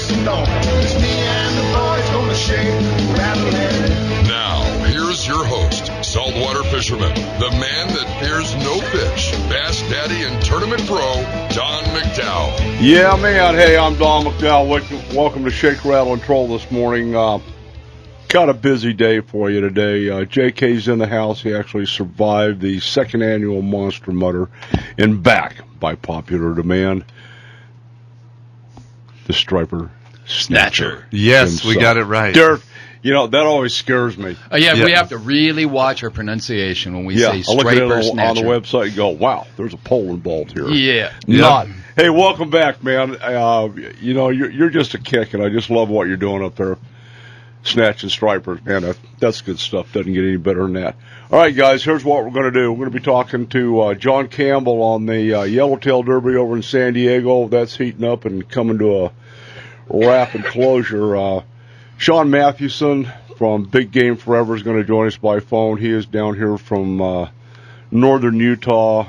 listen on. It's me and the boys gonna shake, rattle, and... Now, here's your host, saltwater fisherman, the man that fears no fish, bass daddy and tournament pro, Don McDowell. Yeah, man. Hey, I'm Don McDowell. Welcome to Shake, Rattle, and Troll this morning. Got a busy day for you today. JK's in the house. He actually survived the second annual Monster Mutter and back by popular demand. The Striper Snatcher. Yes, himself. we got it right. Dirk, you know, that always scares me. Yeah, we have to really watch our pronunciation when we say I look at Striper it Snatcher. on the website and go, wow, there's a pole involved here. Yeah. Not. Hey, welcome back, man. You know, you're just a kick, and I just love what you're doing up there. Snatching stripers, man, that's good stuff. Doesn't get any better than that. All right, guys, here's what we're going to do. We're going to be talking to John Campbell on the Yellowtail Derby over in San Diego. That's heating up and coming to a rapid closure. Sean Mathewson from Big Game Forever is going to join us by phone. He is down here from northern Utah,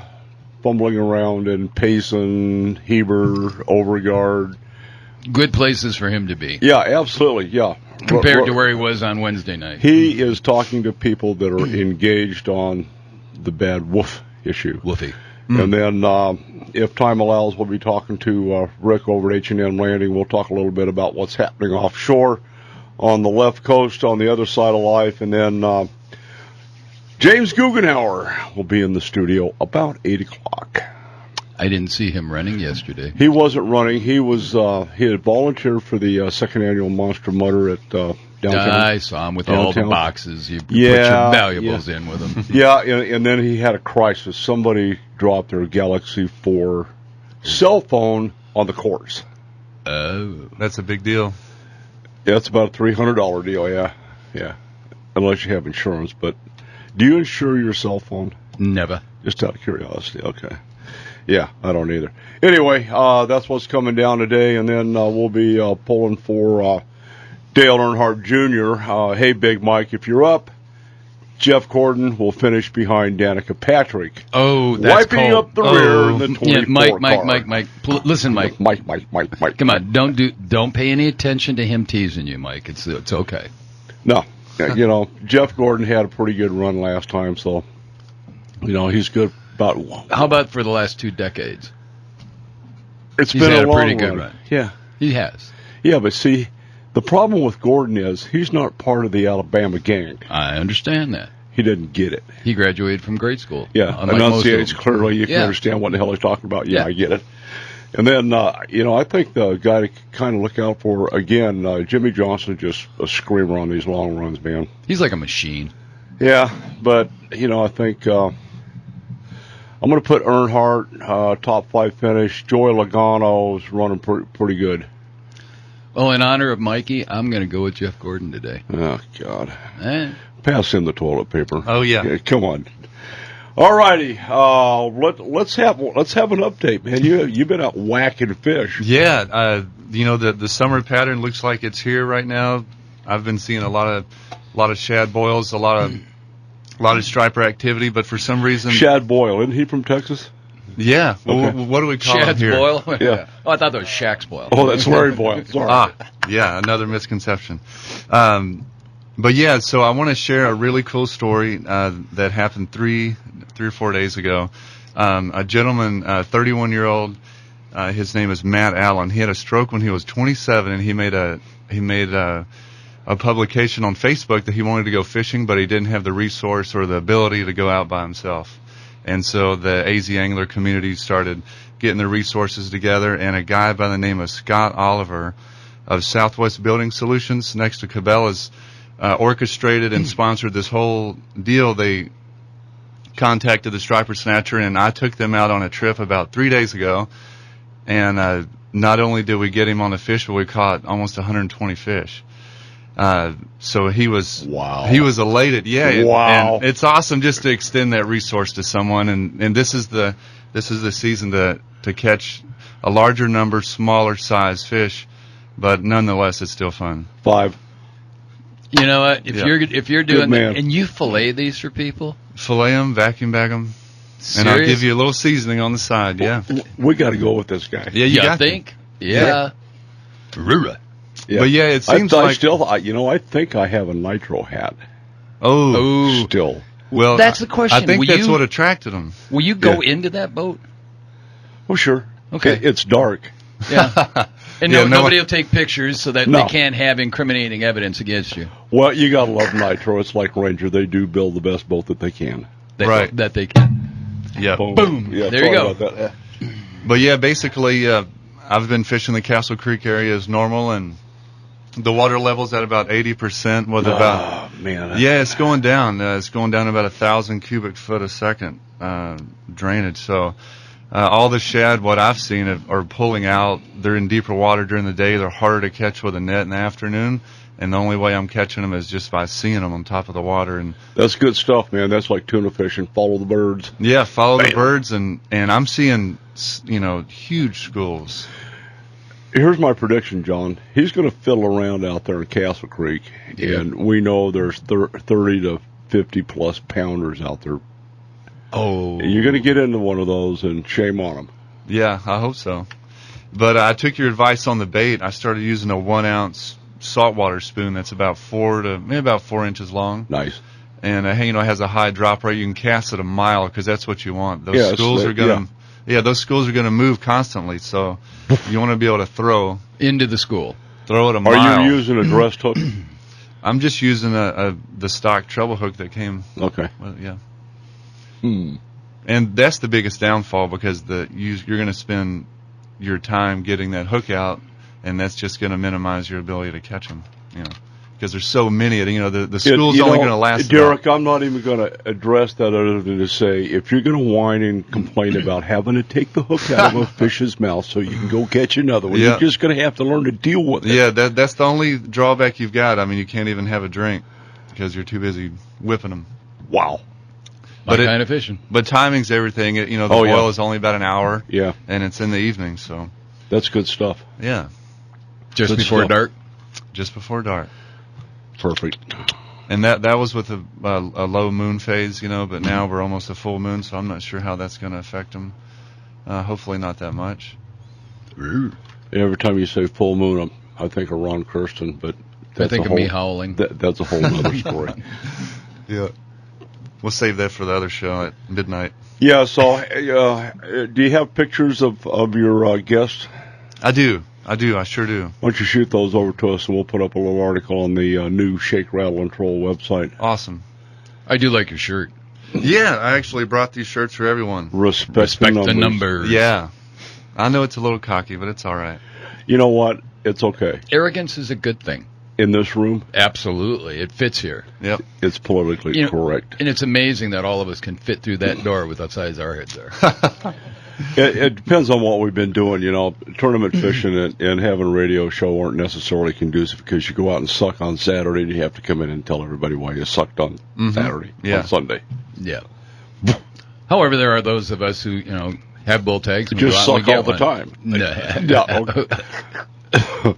fumbling around in Payson, Heber, Overyard. Good places for him to be. Yeah, absolutely, yeah. Compared to where he was on Wednesday night. He is talking to people that are engaged on the bad wolf issue. Woofy. And then, if time allows, we'll be talking to Rick over at H&M Landing. We'll talk a little bit about what's happening offshore on the left coast, on the other side of life. And then James Guggenhauer will be in the studio about 8 o'clock. I didn't see him running yesterday. He wasn't running. He was he had volunteered for the second annual Monster Mutter at downtown. I saw him with all the boxes. You put your valuables in with him. Yeah, and then he had a crisis. Somebody dropped their Galaxy 4 cell phone on the course. Oh. That's a big deal. Yeah, it's about a $300 deal, yeah. Unless you have insurance. But do you insure your cell phone? Never. Just out of curiosity, okay. Yeah, I don't either. Anyway, that's what's coming down today, and then we'll be pulling for Dale Earnhardt Jr. Hey, Big Mike, if you're up, Jeff Gordon will finish behind Danica Patrick. Oh, that's wiping cold. up the rear in the 24 Mike. Listen, Mike. Mike. Come on, don't pay any attention to him teasing you, Mike. It's okay. No, you know, Jeff Gordon had a pretty good run last time, so you know he's good. How about for the last 2 decades? He's been had a pretty good run. Yeah. He has. Yeah, but see, the problem with Gordon is he's not part of the Alabama gang. I understand that. He didn't get it. He graduated from grade school. Yeah, enunciates clearly. You can understand what the hell he's talking about. Yeah, I get it. And then, you know, I think the guy to kind of look out for, again, Jimmy Johnson, just a screamer on these long runs, man. He's like a machine. Yeah, but, you know, I think... I'm going to put Earnhardt, top 5 finish. Joey Logano's running pretty good. Well, in honor of Mikey, I'm going to go with Jeff Gordon today. Oh, God. Pass him the toilet paper. Oh, yeah. Come on. All righty. Let's have an update, man. You've been out whacking fish. Yeah. You know, the summer pattern looks like it's here right now. I've been seeing a lot of shad boils, a lot of striper activity, but for some reason... Shad Boyle, isn't he from Texas? Yeah. Okay. What do we call Shad's him here? Boyle? Yeah. Oh, I thought that was Shaq's Boyle. Oh, that's Larry Boyle. Sorry. Yeah, another misconception. But yeah, so I want to share a really cool story that happened three or 4 days ago. A gentleman, 31-year-old, his name is Matt Allen. He had a stroke when he was 27, and he made a publication on Facebook that he wanted to go fishing, but he didn't have the resource or the ability to go out by himself. And so the AZ Angler community started getting their resources together, and a guy by the name of Scott Oliver of Southwest Building Solutions next to Cabela's orchestrated and sponsored this whole deal. They contacted the Striper Snatcher, and I took them out on a trip about 3 days ago, and not only did we get him on the fish, but we caught almost 120 fish. So he was elated. Yeah. Wow. And it's awesome just to extend that resource to someone. And this is the season to catch a larger number, smaller size fish, but nonetheless, it's still fun. 5. You know what? If you're doing that, and you fillet these for people, fillet them, vacuum bag them, and I'll give you a little seasoning on the side. Yeah. We got to go with this guy. Yeah, you got think? Yeah. Yeah. But yeah, it seems I like still, I think I have a nitro hat. oh, Still. well, That's the question. I think Will that's you- what attracted them. Will you go into that boat? Oh, sure. Okay. It's dark. Yeah. And Yeah, no- nobody will take pictures so that No. they can't have incriminating evidence against you. Well, you gotta love nitro. It's like Ranger. They do build the best boat that they can. Right. That they can. Yeah. Boom. Yeah, There you sorry go. about that. But yeah, basically, I've been fishing the Castle Creek area as normal, and the water level's at about 80%. With about Oh, man. yeah, it's going down. It's going down about 1,000 cubic foot a second drainage. So all the shad, what I've seen, are pulling out. They're in deeper water during the day. They're harder to catch with a net in the afternoon. And the only way I'm catching them is just by seeing them on top of the water. And That's good stuff, man. That's like tuna fishing. Follow the birds. yeah, follow the Bam. birds, and I'm seeing huge schools. Here's my prediction, John. He's going to fiddle around out there in Castle Creek, and we know there's 30 to 50 plus pounders out there. Oh. You're going to get into one of those, and shame on them. Yeah, I hope so. But I took your advice on the bait. I started using a 1 ounce saltwater spoon that's about 4 inches long, Nice. and it has a high drop rate. You can cast it a mile because that's what you want. Those Yeah, schools so are gonna, those schools are gonna move constantly. So you want to be able to throw Into the school. it a mile. Are you using a dressed hook? I'm just using the stock treble hook that came. Okay. Well, yeah. And that's the biggest downfall because you're going to spend your time getting that hook out, and that's just going to minimize your ability to catch them. Because there's so many. The school's only going to last. Derek, I'm not even going to address that other than to say, if you're going to whine and complain about having to take the hook out of a fish's mouth so you can go catch another one, Yeah. you're just going to have to learn to deal with it. Yeah, that's the only drawback you've got. I mean, you can't even have a drink because you're too busy whipping them. Wow. My But kind of fishing. But timing's everything. The Oh, yeah. boil is only about an hour, Yeah, and it's in the evening. So that's good stuff. yeah, Just Good before stuff. dark. just before dark. Perfect. And that was with a low moon phase, but now we're almost a full moon, so I'm not sure how that's going to affect them. Hopefully not that much. Every time you say full moon, I think of Ron Kirsten, but I that's think a of me whole- howling. That's a whole other story. Yeah. We'll save that for the other show at midnight. Yeah, so do you have pictures of your guests? I do. I sure do. Why don't you shoot those over to us, and we'll put up a little article on the new Shake, Rattle, and Troll website. Awesome. I do like your shirt. Yeah, I actually brought these shirts for everyone. Respect the numbers. numbers. Yeah. I know it's a little cocky, but it's all right. You know what? It's okay. Arrogance is a good thing. In this room, Absolutely. It fits here. Yep. it's politically correct. And it's amazing that all of us can fit through that door with the size our heads are. It depends on what we've been doing. Tournament fishing and having a radio show aren't necessarily conducive because you go out and suck on Saturday and you have to come in and tell everybody why you sucked on Saturday, Yeah. on Sunday. Yeah. However, there are those of us who, have bull tags. And we Just go out and suck we all get the one. time. No. Yeah, okay.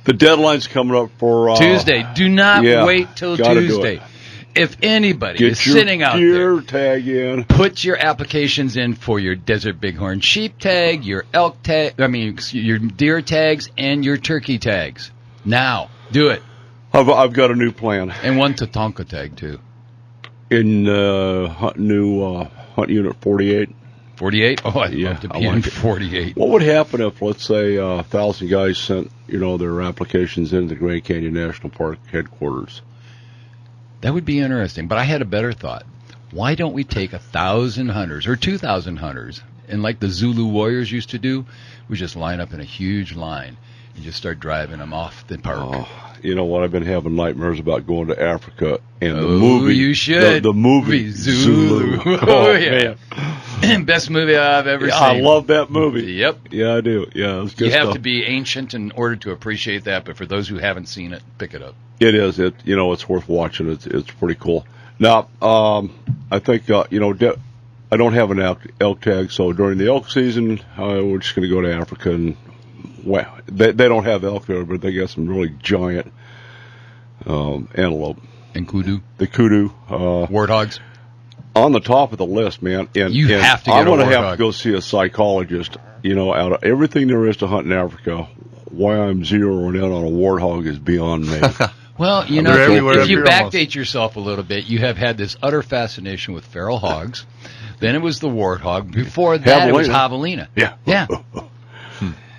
The deadline's coming up for Tuesday. Do not yeah, wait till gotta do Tuesday. it. If anybody Get is your sitting out gear there, tag in. put your applications in for your desert bighorn sheep tag, your elk tag, your deer tags, and your turkey tags. Now. Do it. I've got a new plan And one Tatanka tag, too. in Hunt Unit 48. 48? Oh, I'd Yeah, love to I be in like it. 48. What would happen if, let's say, 1,000 guys sent, their applications into the Grand Canyon National Park headquarters? That would be interesting. But I had a better thought. Why don't we take 1,000 hunters or 2,000 hunters, and like the Zulu warriors used to do, we just line up in a huge line and just start driving them off the park. Oh, you know what? I've been having nightmares about going to Africa and the Oh, movie. you should. The movie Zulu. Oh, yeah. man. Best movie I've ever Yeah, seen. I love that movie. Yep. Yeah, I do. Yeah, it's good You have stuff. to be ancient in order to appreciate that, but for those who haven't seen it, pick it up. It is. It's worth watching. It's pretty cool. Now, I think I don't have an elk tag, so during the elk season, we're just going to go to Africa and they don't have elk there, but they got some really giant antelope. And kudu. The kudu. Warthogs. On the top of the list, man. And You and have to get I'm a gonna have warthog. to go see a psychologist. Out of everything there is to hunt in Africa, why I'm zeroing in on a warthog is beyond me. Well, you They're know, everywhere if you up here backdate yourself a little bit, you have had this utter fascination with feral hogs. Then it was the warthog. Before that, it was javelina. Yeah. Yeah.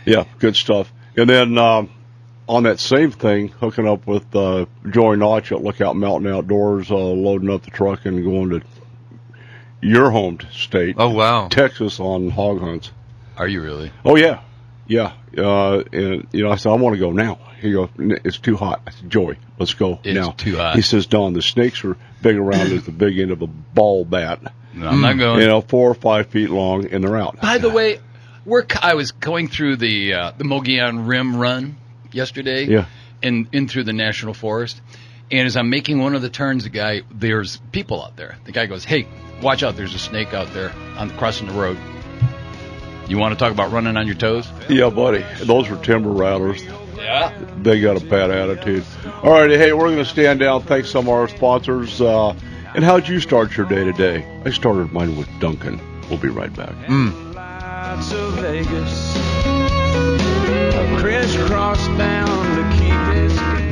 Yeah, good stuff. And then on that same thing, hooking up with Joey Notch at Lookout Mountain Outdoors, loading up the truck and going to your home state, Oh, wow. Texas, on hog hunts. Are you really? Oh, yeah. Yeah. And, you know, I said, I want to go now. He goes, it's too hot. I said, Joey, let's go now. It's too hot. He says, Don, the snakes are big around as the big end of a ball bat. No, I'm not going. You know, 4 or 5 feet long, and they're out. By the way, I was going through the Mogollon Rim run yesterday, Yeah. and in through the National Forest. And as I'm making one of the turns, there's people out there. The guy goes, "Hey, watch out! There's a snake out there crossing the road. You want to talk about running on your toes?" Yeah, buddy. Those were timber rattlers. Yeah. They got a bad attitude. All right, hey, we're going to stand down. Thanks some of our sponsors. And how'd you start your day today? I started mine with Duncan. We'll be right back. Lights of Vegas, a crisscross down to Key Biscayne.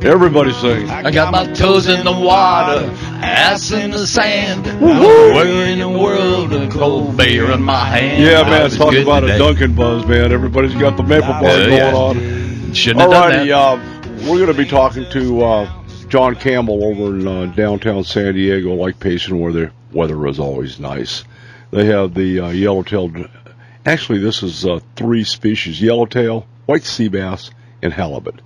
Everybody sing. I got my toes in the water, ass in the sand. Where in the world a cold beer in my hand? Yeah, I man, was talk good about today. a Duncan buzz, man. Everybody's got the maple bar going yeah. on. Shouldn't have done Alrighty, that. we're going to be talking to John Campbell over in downtown San Diego, Lake Payson, where the weather is always nice. They have the yellowtail. Actually, this is 3 species: yellowtail, white sea bass, and halibut.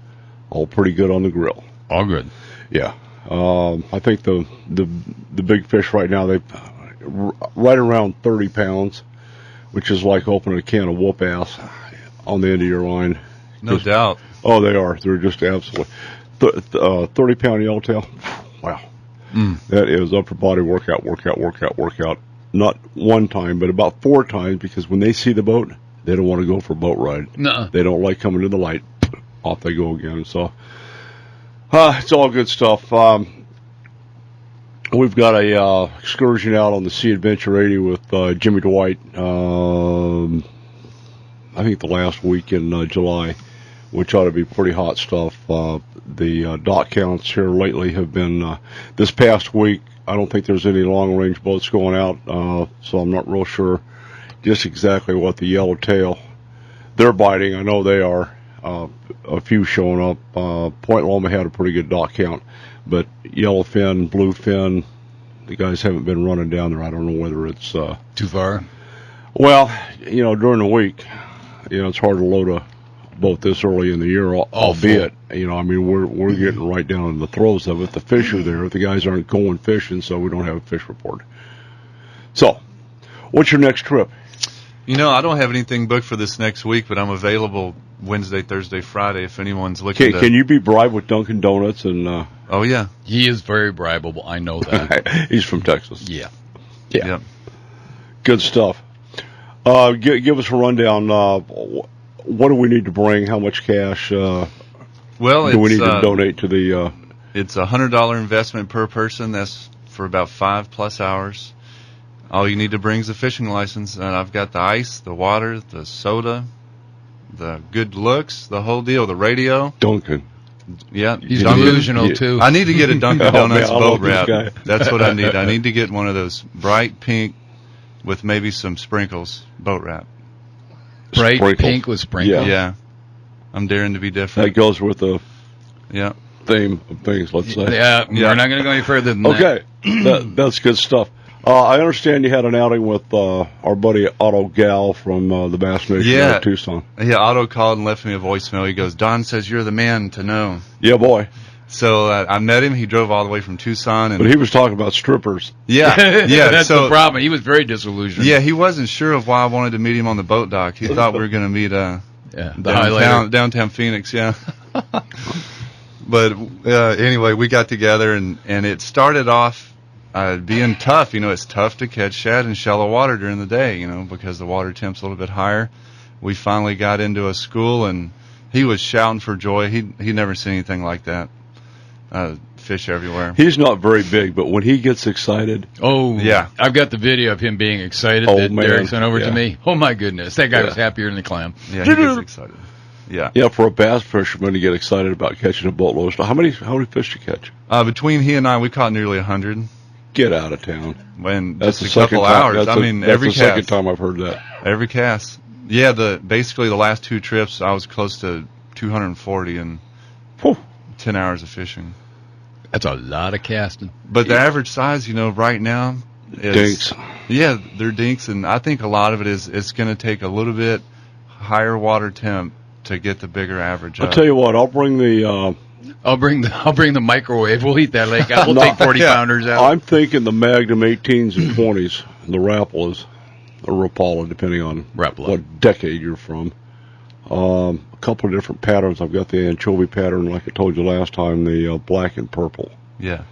All pretty good on the grill. All good. Yeah. I think the big fish right now, they right around 30 pounds, which is like opening a can of whoop ass on the end of your line. No doubt. Oh, they are. They're just absolutely 30-pound yellowtail. Wow. That is upper body workout. Not one time, but about 4 times, because when they see the boat, they don't want to go for a boat ride. Nuh-uh. They don't like coming to the light. Off they go again. So it's all good stuff. We've got a excursion out on the Sea Adventure 80 with Jimmy Dwight. I think the last week in July, which ought to be pretty hot stuff. The dock counts here lately have been this past week. I don't think there's any long range boats going out, so I'm not real sure just exactly what the yellowtail they're biting. I know they are. A few showing up. Point Loma had a pretty good dock count, but yellowfin, bluefin, the guys haven't been running down there. I don't know whether it's Too far? well, you know, during the week, you know, it's hard to load a boat this early in the year, albeit, you know, I mean, we're getting right down in the throes of it. The fish are there. The guys aren't going fishing, so we don't have a fish report. So, what's your next trip? You know, I don't have anything booked for this next week, but I'm available Wednesday, Thursday, Friday if anyone's looking Can you be bribed with Dunkin' Donuts? And Oh, yeah. He is very bribable. I know that. he's from Texas. Yeah. Yep. Good stuff. Give us a rundown. What do we need to bring? How much cash Well, do we need to donate to the... It's a $100 investment per person. That's for about 5+ hours. All you need to bring is a fishing license. And I've got the ice, the water, the soda, the good looks, the whole deal, the radio. Duncan. Yeah. He's Dunkin'. delusional, too. I need to get a Dunkin' Donuts man, I boat love this guy. wrap. That's what I need. I need to get one of those bright pink with maybe some sprinkles boat wrap. Bright Sprinkles. pink with sprinkles. Yeah. I'm daring to be That different. goes with the Yeah. theme of things, let's say. Yeah, Yeah. we're not going to go any further than that. Okay. That's good stuff. I understand you had an outing with our buddy Otto Gal from the Bass Nation Yeah. out of Tucson. Yeah, Otto called and left me a voicemail. He goes, Don says you're the man to know. Yeah, boy. So I met him. He drove all the way from Tucson. But And he was talking about strippers. yeah, That's so, the problem. He was very disillusioned. Yeah, he wasn't sure of why I wanted to meet him on the boat dock. He thought we were going to meet Yeah, the highlighter. downtown Phoenix, yeah. But anyway, we got together, and it started off being tough. You know, it's tough to catch shad in shallow water during the day, you know, because the water temp's a little bit higher. We finally got into a school, and he was shouting for joy. He'd never seen anything like that. fish everywhere. He's not very big, but when he gets excited, Oh, Yeah. I've got the video of him being excited Oh, that man. Derek sent over Yeah. to me. Oh, my goodness. That guy Yeah. was happier than a clam. Yeah, he gets excited. Yeah. yeah, for a bass fisherman to get excited about catching a boatload. How many fish did you catch? Between he and I, we caught nearly 100. Get out of town. When That's just the a couple second time. hours. That's Every the cast. second time I've heard that. Every cast. Yeah, basically the last 2 trips, I was close to 240 in Whew. 10 hours of fishing. That's a lot of casting. But the average size, right now is... Dinks. Yeah, they're dinks, and I think a lot of it is it's going to take a little bit higher water temp to get the bigger average I'll up. tell you what. I'll bring the. I'll bring the microwave. We'll heat that lake out. We'll take 40 pounders out. I'm thinking the Magnum 18s and 20s, the Rattle is a Rapala, depending on Rapala. what decade you're from. A couple of different patterns. I've got the anchovy pattern, like I told you last time, the black and purple. Yeah.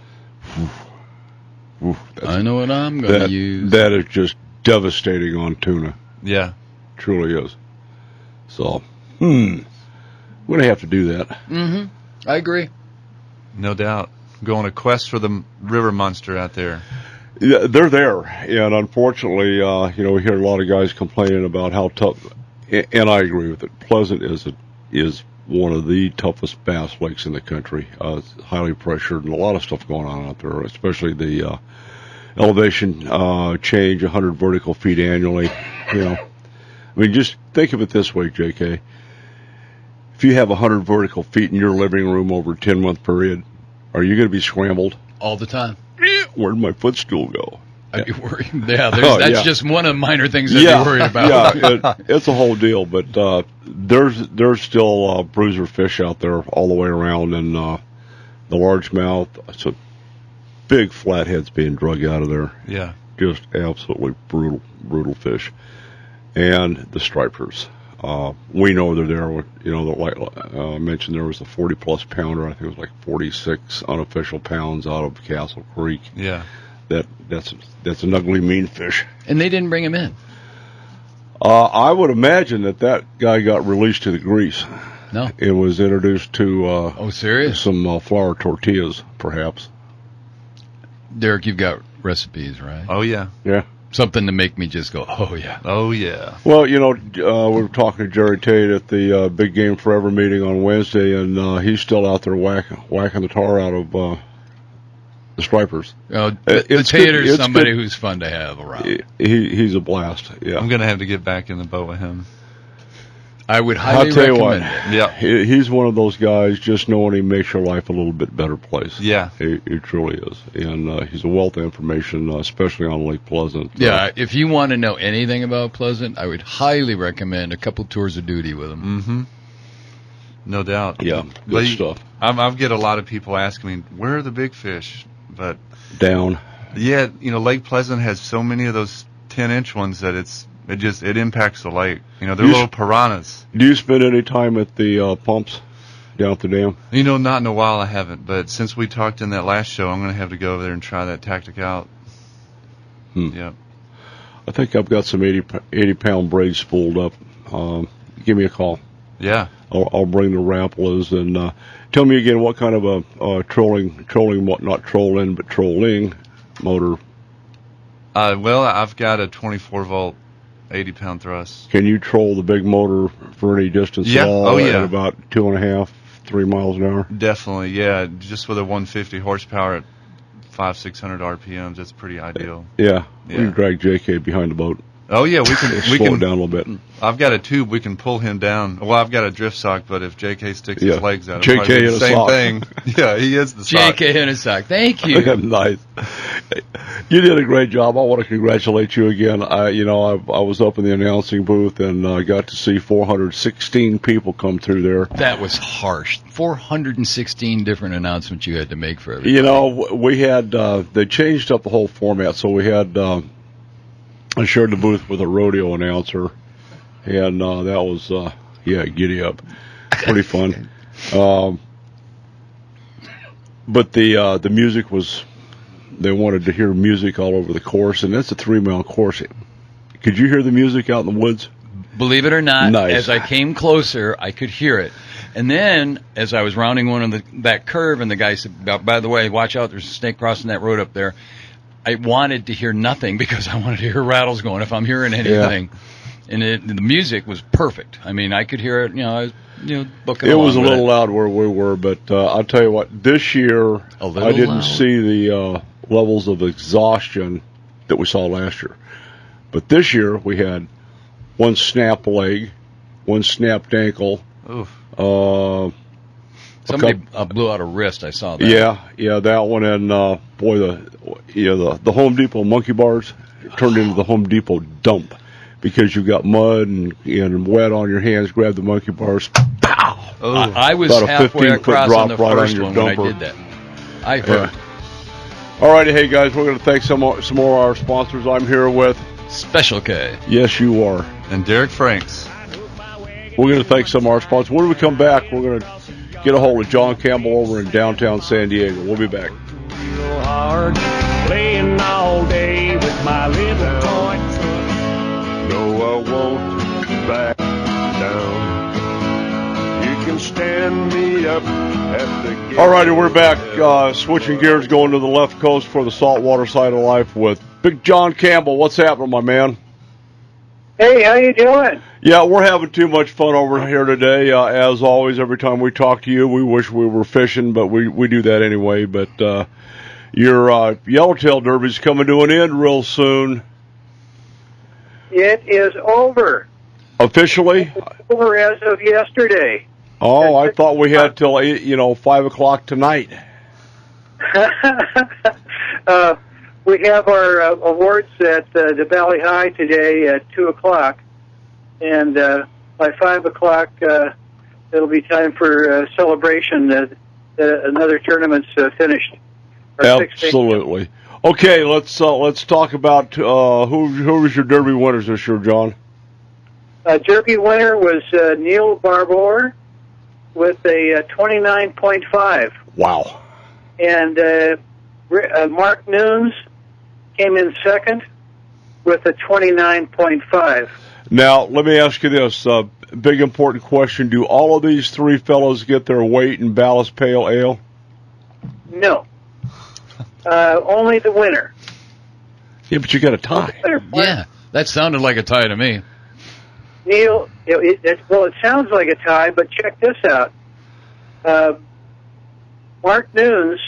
Oof, I know what I'm going to use. That is just devastating on tuna. Yeah. Truly is. So, we're going to have to do that. Mm-hmm. I agree. No doubt. Go on a quest for the river monster out there. Yeah, they're there, and unfortunately, we hear a lot of guys complaining about how tough, and I agree with it. Pleasant is one of the toughest bass lakes in the country. It's highly pressured, and a lot of stuff going on out there, especially the elevation change, 100 vertical feet annually. I mean, just think of it this way, J.K. If you have 100 vertical feet in your living room over a 10-month period, are you going to be scrambled? All the time. Where'd my footstool go? I'd be worried. Yeah, Oh, that's yeah. just one of the minor things I'd be worried about. Yeah, it's a whole deal. But there's still bruiser fish out there all the way around, and the largemouth. So big flatheads being drug out of there. Yeah. Just absolutely brutal fish, and the stripers. We know they're there. Like I mentioned, there was a 40-plus pounder. I think it was like 46 unofficial pounds out of Castle Creek. Yeah. That's an ugly, mean fish. And they didn't bring him in. I would imagine that guy got released to the grease. No. It was introduced to Serious? some flour tortillas, perhaps. Derek, you've got recipes, right? Oh, yeah. Yeah. Something to make me just go, oh, yeah. Oh, yeah. Well, we were talking to Jerry Tate at the Big Game Forever meeting on Wednesday, and he's still out there whacking the tar out of the stripers. The It's Tater's good- it's somebody good. who's fun to have around. He's a blast. Yeah. I'm going to have to get back in the boat with him. I would I'll highly tell you what. recommend it. Yeah. He's one of those guys. Just knowing he makes your life a little bit better place. Yeah. He truly is, and he's a wealth of information, especially on Lake Pleasant. Yeah, if you want to know anything about Pleasant, I would highly recommend a couple tours of duty with him. Mm-hmm. No doubt. Yeah, good But stuff. I get a lot of people asking me, where are the big fish? But, Down. yeah, Lake Pleasant has so many of those 10-inch ones that it impacts the lake. They're little piranhas. Do you spend any time at the pumps down at the dam? Not in a while I haven't, but since we talked in that last show, I'm going to have to go over there and try that tactic out. Yeah. I think I've got some 80-pound braids spooled up. Give me a call. Yeah. I'll bring the Rappalas, and tell me again what kind of a trolling, not trolling, but trolling motor. Well, I've got a 24-volt, 80-pound thrust. Can you troll the big motor for any distance Yeah. at all? Oh, yeah. At about 2.5, 3 miles an hour? Definitely, yeah. Just with a 150 horsepower at 500-600 RPMs, that's pretty ideal. Yeah. We Yeah. can drag JK behind the boat. Oh yeah, we can. Slow it down a little bit. I've got a tube. We can pull him down. Well, I've got a drift sock, but if JK sticks Yeah. his legs out, JK it'll probably be in the a same sock. thing. Yeah, he is the sock. JK in a sock. Thank you. Nice. You did a great job. I want to congratulate you again. I was up in the announcing booth and I got to see 416 people come through there. That was harsh. 416 different announcements you had to make for everybody. We had they changed up the whole format, so we had I shared the booth with a rodeo announcer, and that was giddy up, pretty fun. But the music was, they wanted to hear music all over the course, and that's a 3-mile course. Could you hear the music out in the woods? Believe it or not, Nice. as I came closer, I could hear it. And then, as I was rounding that curve, and the guy said, by the way, watch out, there's a snake crossing that road up there. I wanted to hear nothing because I wanted to hear rattles going if I'm hearing anything. Yeah. And the music was perfect. I mean, I could hear it, I was, booking It was a along with little loud where we were, but I'll tell you what, this year I didn't loud. see the levels of exhaustion that we saw last year. But this year we had one snapped leg, one snapped ankle. Oof. Somebody blew out a wrist. I saw that. Yeah, that one, and boy, the Home Depot monkey bars turned into the Home Depot dump because you got mud and wet on your hands. Grab the monkey bars. Pow! Oh. I was About a halfway 15-foot across drop on the right on first your one when I dumper. did that. I heard. All righty, hey guys, we're going to thank some more of our sponsors. I'm here with Special K. Yes, you are. And Derek Franks. We're going to thank some of our sponsors. When we come back, we're going to get a hold of John Campbell over in downtown San Diego. We'll be back. Real hard, playing all day with my little toy truck. No, I won't back down. You can stand me up at the gate. All righty, we're back. Switching gears, going to the left coast for the saltwater side of life with Big John Campbell. What's happening, my man? Hey, how you doing? Yeah, we're having too much fun over here today. As always, every time we talk to you, we wish we were fishing, but we do that anyway. But your Yellowtail Derby's coming to an end real soon. It is over. Officially? Over as of yesterday. Oh, I thought we had till 5 o'clock tonight. We have our awards at the Valley High today at 2 o'clock. And by 5 o'clock, it'll be time for celebration that another tournament's finished. Absolutely. Okay, let's talk about who was your Derby winners this year, John. Derby winner was Neil Barbour with a 29.5. Wow. And Mark Nunes came in second with a 29.5. Now, let me ask you this big important question. Do all of these three fellows get their weight in ballast pale ale? No. Only the winner. Yeah, but you got a tie. Yeah, that sounded like a tie to me. Neil, it sounds like a tie, but check this out. Mark Nunes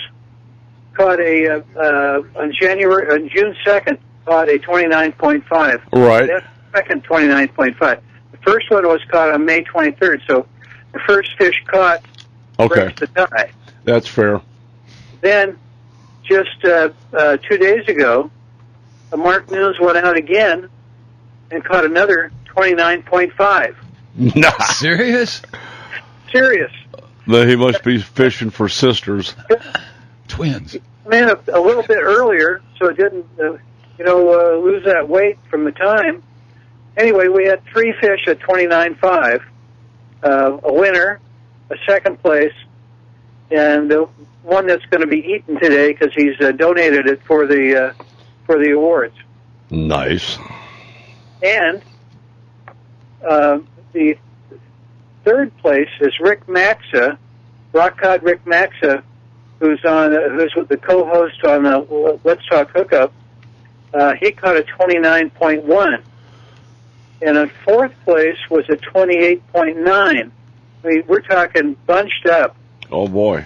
caught on June 2nd, caught a 29.5. Right. That's the second 29.5. The first one was caught on May 23rd, so the first fish caught breaks the tie. That's fair. Then, just 2 days ago, Mark Nunes went out again and caught another 29.5. Nah. Serious? Serious. He must be fishing for sisters. Twins. Man, a little bit earlier, so it didn't, lose that weight from the time. Anyway, we had three fish at 29.5, a winner, a second place, and one that's going to be eaten today because he's donated it for the awards. Nice. And the third place is Rick Maxa, Rock Cod Rick Maxa, who's the co-host on Let's Talk Hookup. He caught a 29.1. And in fourth place was a 28.9. I mean, we're talking bunched up. Oh, boy.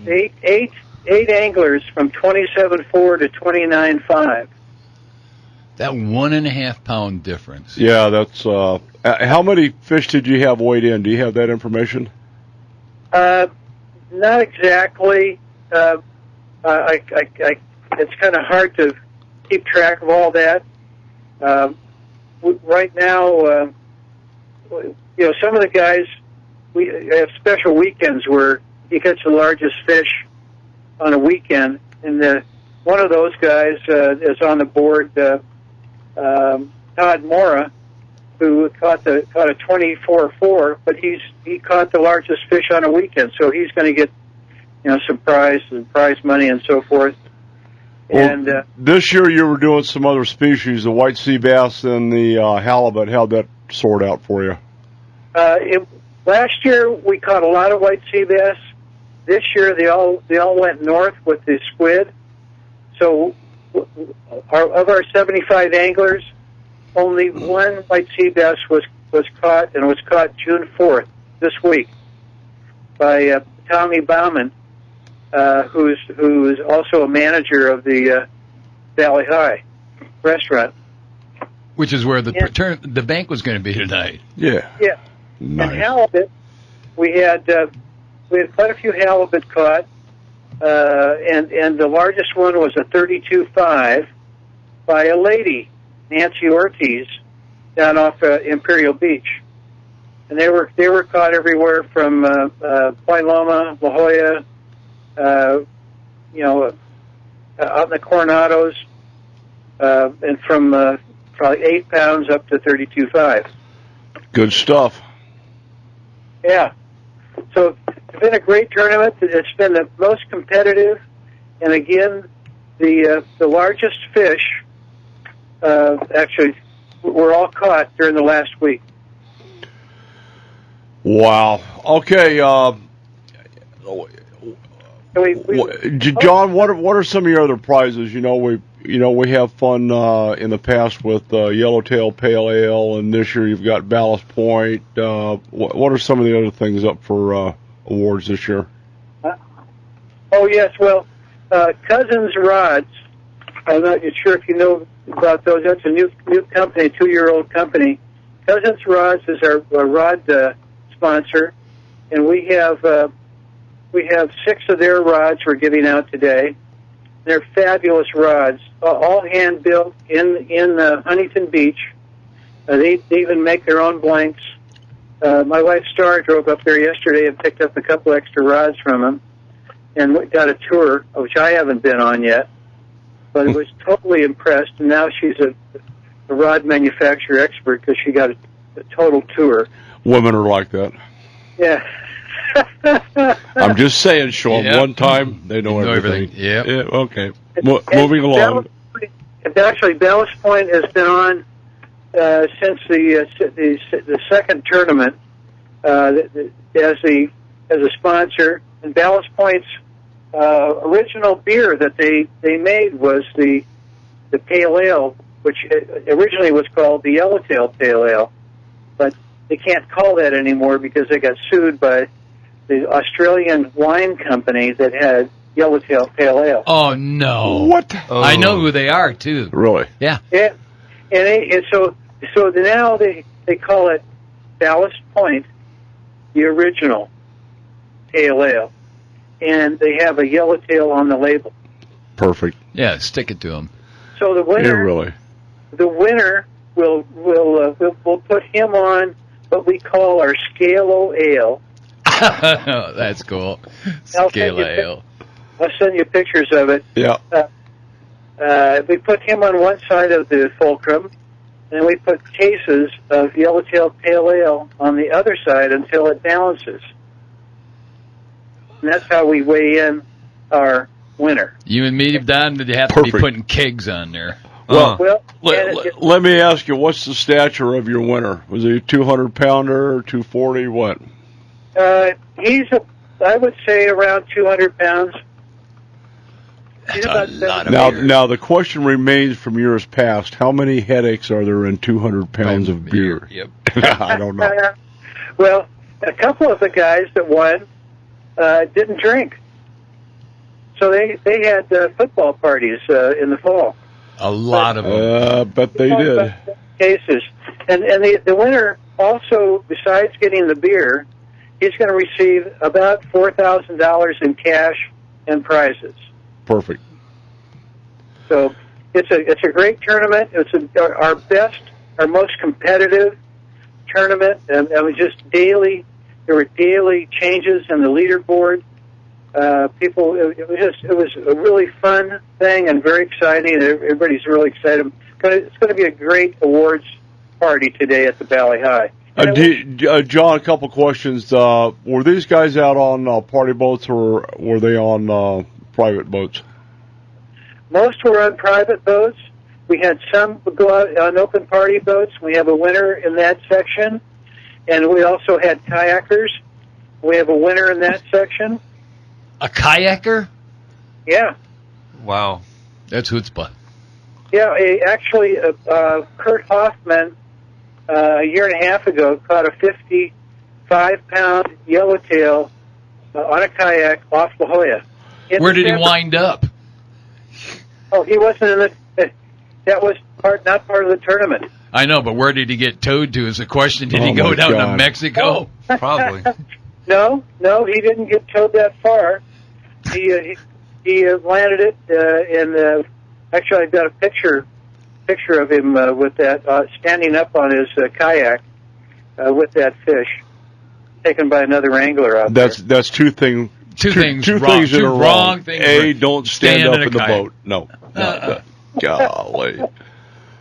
Eight anglers from 27.4 to 29.5. That 1.5 pound difference. Yeah, that's. How many fish did you have weighed in? Do you have that information? Not exactly. It's kind of hard to keep track of all that. Right now, some of the guys, we have special weekends where he gets the largest fish on a weekend, and one of those guys is on the board, Todd Mora, who caught a 24.4, but he caught the largest fish on a weekend, so he's going to get some prize money and so forth. Well, and this year you were doing some other species, the white sea bass and the halibut. How'd sort out for you? Last year we caught a lot of white sea bass. This year they all went north with the squid. So of our 75 anglers, only one white sea bass was caught, and was caught June 4th this week by Tommy Bauman, who is also a manager of the Valley High restaurant, which is where the bank was going to be tonight. Yeah. Yeah. Nice. And halibut, we had quite a few halibut caught, and the largest one was a 32.5 by a lady, Nancy Ortiz, down off Imperial Beach, and they were caught everywhere from Point Loma, La Jolla, out in the Coronados, and from probably 8 pounds up to 32.5. Good stuff. Yeah. So it's been a great tournament. It's been the most competitive, and again, the largest fish actually were all caught during the last week. Wow. Okay. John, what are some of your other prizes? We have fun in the past with Yellowtail Pale Ale, and this year you've got Ballast Point. What are some of the other things up for awards this year? Oh yes, well, Cousins Rods. I'm not sure if you know about those. That's a new company, a 2-year-old company. Cousins Rods is our rod sponsor, and we have 6 of their rods we're giving out today. They're fabulous rods, all hand built in Huntington Beach. They even make their own blanks. My wife Star drove up there yesterday and picked up a couple extra rods from them, and we got a tour, which I haven't been on yet, but I was totally impressed. And now she's a rod manufacturer expert because she got a total tour. Women are like that. Yeah. I'm just saying, show them one time, they know everything. Yep. Yeah. Okay. Moving along. Actually, Ballast Point has been on since the second tournament as a sponsor. And Ballast Point's original beer that they made was the Pale Ale, which originally was called the Yellowtail Pale Ale, but they can't call that anymore because they got sued by the Australian wine company that had Yellowtail Pale Ale. Oh, no. What? Oh. I know who they are, too. Really? Yeah. Yeah. And so now they call it Ballast Point, the original Pale Ale. And they have a Yellowtail on the label. Perfect. Yeah, stick it to them. So the winner... Yeah, really. The winner we'll put him on what we call our Scalo Ale. That's cool. Scale Ale. I'll send you pictures of it. Yeah. We put him on one side of the fulcrum, and we put cases of Yellowtail Pale Ale on the other side until it balances. And that's how we weigh in our winner. You and me, Don, did you have to be putting kegs on there? Well, let me ask you, what's the stature of your winner? Was he a 200-pounder, 240, what? I would say around 200 pounds. That's a lot of beer. Now, the question remains from years past, how many headaches are there in 200 pounds of beer? Yep. I don't know. Well, a couple of the guys that won didn't drink. So they had football parties in the fall. A lot of them. But they did. Cases. And the winner also, besides getting the beer, he's going to receive about $4,000 in cash and prizes. Perfect. So it's a great tournament. It's our best, our most competitive tournament. And it was just there were daily changes in the leaderboard. It was a really fun thing and very exciting. And everybody's really excited. It's going to be a great awards party today at the Valley High. John, a couple questions. Were these guys out on party boats, or were they on private boats? Most were on private boats, We had some go out on open party boats. We have a winner in that section. And we also had kayakers. We have a winner in that section. A kayaker? Yeah. Wow. That's chutzpah. Yeah, actually, Kurt Hoffman, a year and a half ago, caught a 55-pound yellowtail on a kayak off La Jolla. Where did he wind up? Oh, he wasn't in the... That was not part of the tournament. I know, but where did he get towed to is the question. Did he go down to Mexico? Probably. No, he didn't get towed that far. He landed it, and actually I've got a picture of him with that standing up on his kayak with that fish, taken by another angler out there. That's two things. Two things that are wrong. Don't stand up in the boat. No. Golly.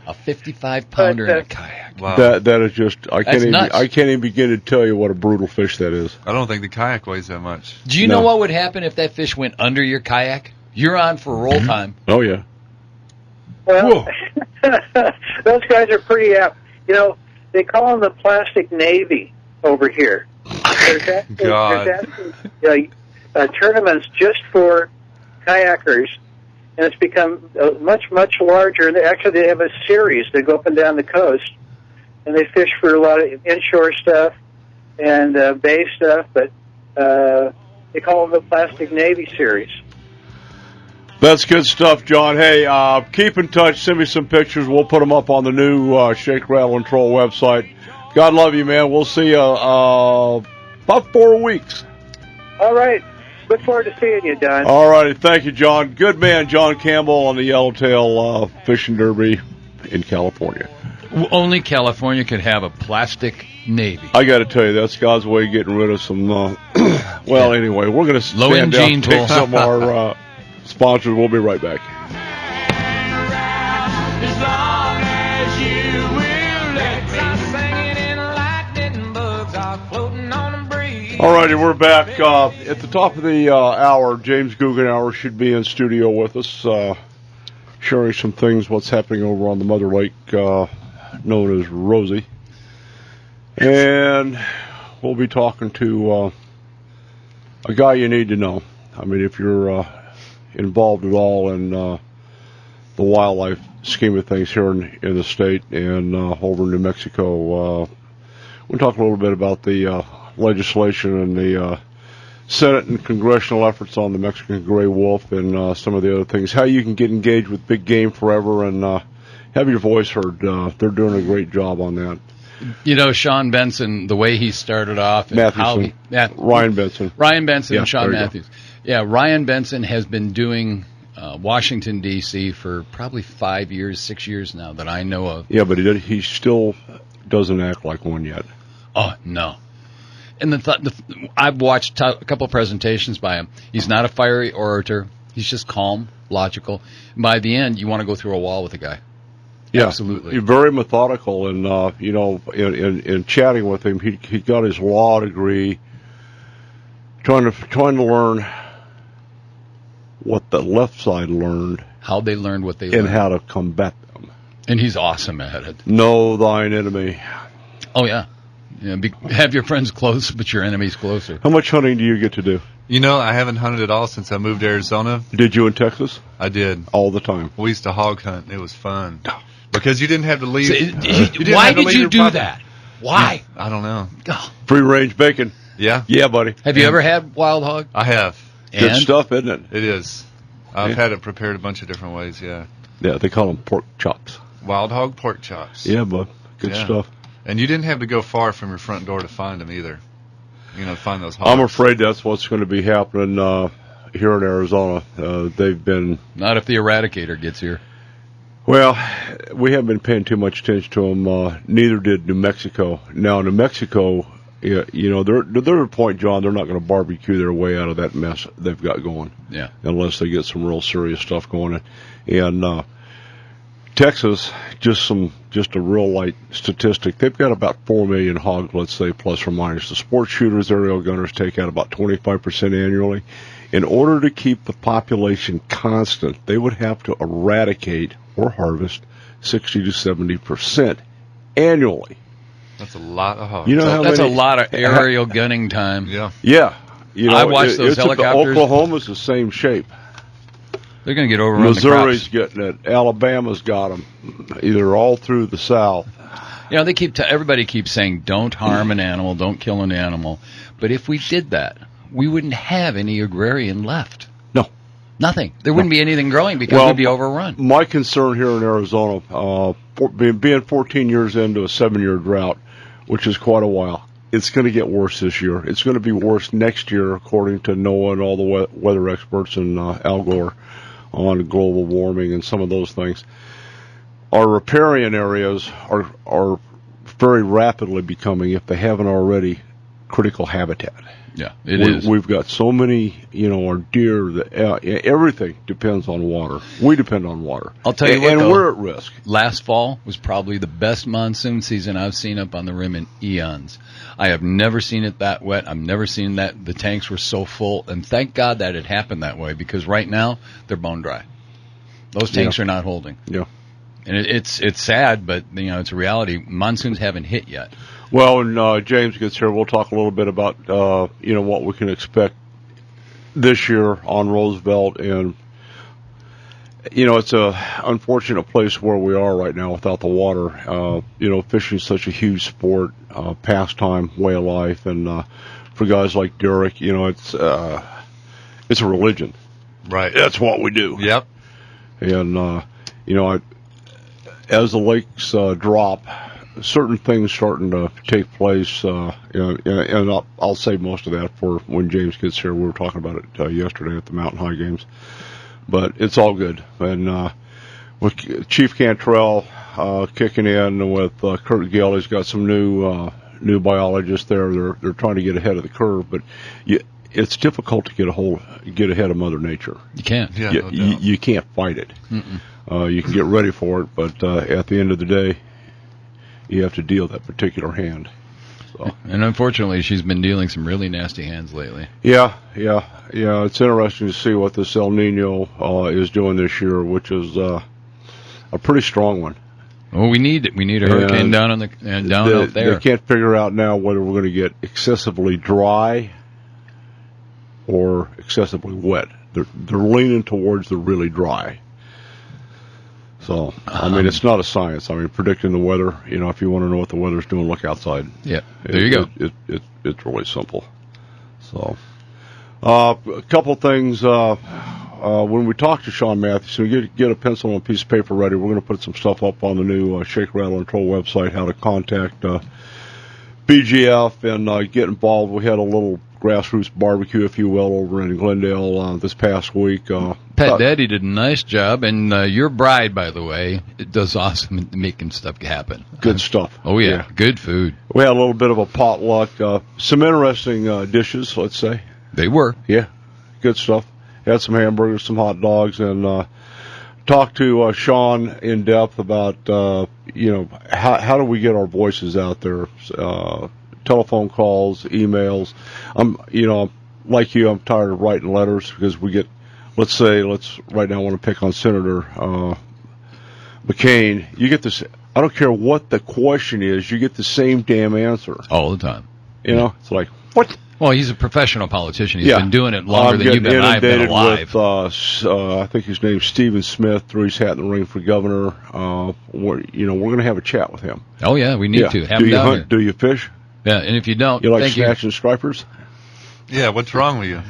A 55-pounder in a kayak. Wow. That is just I can't even begin to tell you what a brutal fish that is. I don't think the kayak weighs that much. Do you know what would happen if that fish went under your kayak? You're on for roll time. Oh yeah. Well, those guys are pretty apt. You know, they call them the plastic navy over here. There's tournaments just for kayakers. And it's become much, much larger. And actually, they have a series. They go up and down the coast, and they fish for a lot of inshore stuff and bay stuff. But they call them the Plastic Navy series. That's good stuff, John. Hey, keep in touch. Send me some pictures. We'll put them up on the new Shake, Rattle, and Troll website. God love you, man. We'll see you about 4 weeks. All right. Look forward to seeing you, Don. All righty. Thank you, John. Good man, John Campbell on the Yellowtail Fishing Derby in California. Only California could have a plastic navy. I got to tell you, that's God's way of getting rid of some... anyway, we're going to stand down and take some of our sponsors. We'll be right back. As long as you will let me. Singing in lightning bugs are floating on a breeze. All righty, we're back. At the top of the hour, James Guggenauer should be in studio with us, sharing some things, what's happening over on the Mother Lake, known as Rosie. And we'll be talking to a guy you need to know. I mean, if you're involved at all in the wildlife scheme of things here in the state and over in New Mexico, we'll talk a little bit about the legislation and the Senate and congressional efforts on the Mexican gray wolf and some of the other things, how you can get engaged with Big Game Forever and have your voice heard. They're doing a great job on that. You know, Sean Benson, the way he started off. And Ryan Benson. And Sean Matthews. Yeah, Ryan Benson has been doing Washington, D.C. for probably 5 years, 6 years now that I know of. Yeah, but he still doesn't act like one yet. Oh, no. And I've watched a couple of presentations by him. He's not a fiery orator. He's just calm, logical. And by the end, you want to go through a wall with the guy. Yeah, absolutely. He's very methodical, and in chatting with him, he got his law degree, trying to learn what the left side learned, how they learned what they learned, and how to combat them. And he's awesome at it. Know thine enemy. Oh yeah. Have your friends close, but your enemies closer. How much hunting do you get to do? You know, I haven't hunted at all since I moved to Arizona. Did you in Texas? I did. All the time. We used to hog hunt. It was fun. Because you didn't have to leave. Why did you do that? Why? I don't know. Free range bacon. Yeah. Yeah, buddy. Have you ever had wild hog? I have. Good stuff, isn't it? It is. I've had it prepared a bunch of different ways, yeah. Yeah, they call them pork chops. Wild hog pork chops. Yeah, bud. Good stuff. And you didn't have to go far from your front door to find them either. Find those hogs. I'm afraid that's what's going to be happening here in Arizona. They've been... Not if the Eradicator gets here. Well, we haven't been paying too much attention to them. Neither did New Mexico. Now, New Mexico, they're at a point, John, they're not going to barbecue their way out of that mess they've got going. Yeah. Unless they get some real serious stuff going. And Texas, just a real light statistic. They've got about 4 million hogs, let's say, plus or minus. The sport shooters, aerial gunners take out about 25% annually. In order to keep the population constant, they would have to eradicate or harvest 60 to 70% annually. That's a lot of hogs. You know how That's many, a lot of aerial gunning time. Yeah. Yeah. You know, I watched those it's helicopters. Oklahoma's the same shape. They're going to get overrun. Missouri's the getting it. Alabama's got them. Either all through the South. crops. You know, they keep everybody keeps saying, "Don't harm an animal, don't kill an animal." But if we did that, we wouldn't have any agrarian left. No. Nothing. There wouldn't be anything growing because we'd be overrun. My concern here in Arizona, being 14 years into a 7-year drought, which is quite a while, it's going to get worse this year. It's going to be worse next year, according to NOAA and all the weather experts and Al Gore on global warming and some of those things. Our riparian areas are very rapidly becoming, if they haven't already, critical habitat. Yeah, it is. We've got so many, our deer, everything depends on water. We depend on water. I'll tell you what, and though, we're at risk. Last fall was probably the best monsoon season I've seen up on the rim in eons. I have never seen it that wet. I've never seen that the tanks were so full, and thank God that it happened that way, because right now they're bone dry. Those tanks are not holding. Yeah. And it's sad, but it's a reality. Monsoons haven't hit yet. Well, when James gets here, we'll talk a little bit about what we can expect this year on Roosevelt, and it's a unfortunate place where we are right now without the water. Fishing is such a huge sport, pastime, way of life, and for guys like Derek, it's a religion. Right. That's what we do. Yep. And as the lakes drop, certain things starting to take place, and I'll save most of that for when James gets here. We were talking about it yesterday at the Mountain High Games, but it's all good. And with Chief Cantrell kicking in with Kurt Gill, he's got some new biologists there. They're trying to get ahead of the curve, but it's difficult to get ahead of Mother Nature. You can't. Yeah, no doubt. You can't fight it. You can get ready for it, but at the end of the day, you have to deal that particular hand. So. And unfortunately, she's been dealing some really nasty hands lately. Yeah. It's interesting to see what this El Nino is doing this year, which is a pretty strong one. Well, we need a hurricane down out there. They can't figure out now whether we're going to get excessively dry or excessively wet. They're leaning towards the really dry. So, it's not a science. Predicting the weather, if you want to know what the weather's doing, look outside. Yeah, there you go. It's really simple. So, a couple things. When we talk to Sean Mathewson, get a pencil and a piece of paper ready. We're going to put some stuff up on the new Shake, Rattle, and Troll website, how to contact BGF and get involved. We had a little grassroots barbecue, if you will, over in Glendale this past week. Pat Daddy did a nice job, and your bride, by the way, it does awesome at making stuff happen. Good stuff. Oh, yeah. Good food. We had a little bit of a potluck. Some interesting dishes, let's say. They were. Yeah, good stuff. Had some hamburgers, some hot dogs, and talked to Sean in depth about, how do we get our voices out there, telephone calls, emails. Like you, I'm tired of writing letters because we get, let's right now I want to pick on Senator McCain. You get this, I don't care what the question is, you get the same damn answer. All the time. It's like, what? Well, he's a professional politician. He's been doing it longer than you've been. I've been alive. With, I think his name's Stephen Smith, threw his hat in the ring for governor. We're going to have a chat with him. Oh, yeah, we need to. Have him down hunt? here. Do you fish? Yeah, and if you don't, you like snatching stripers? Yeah, what's wrong with you?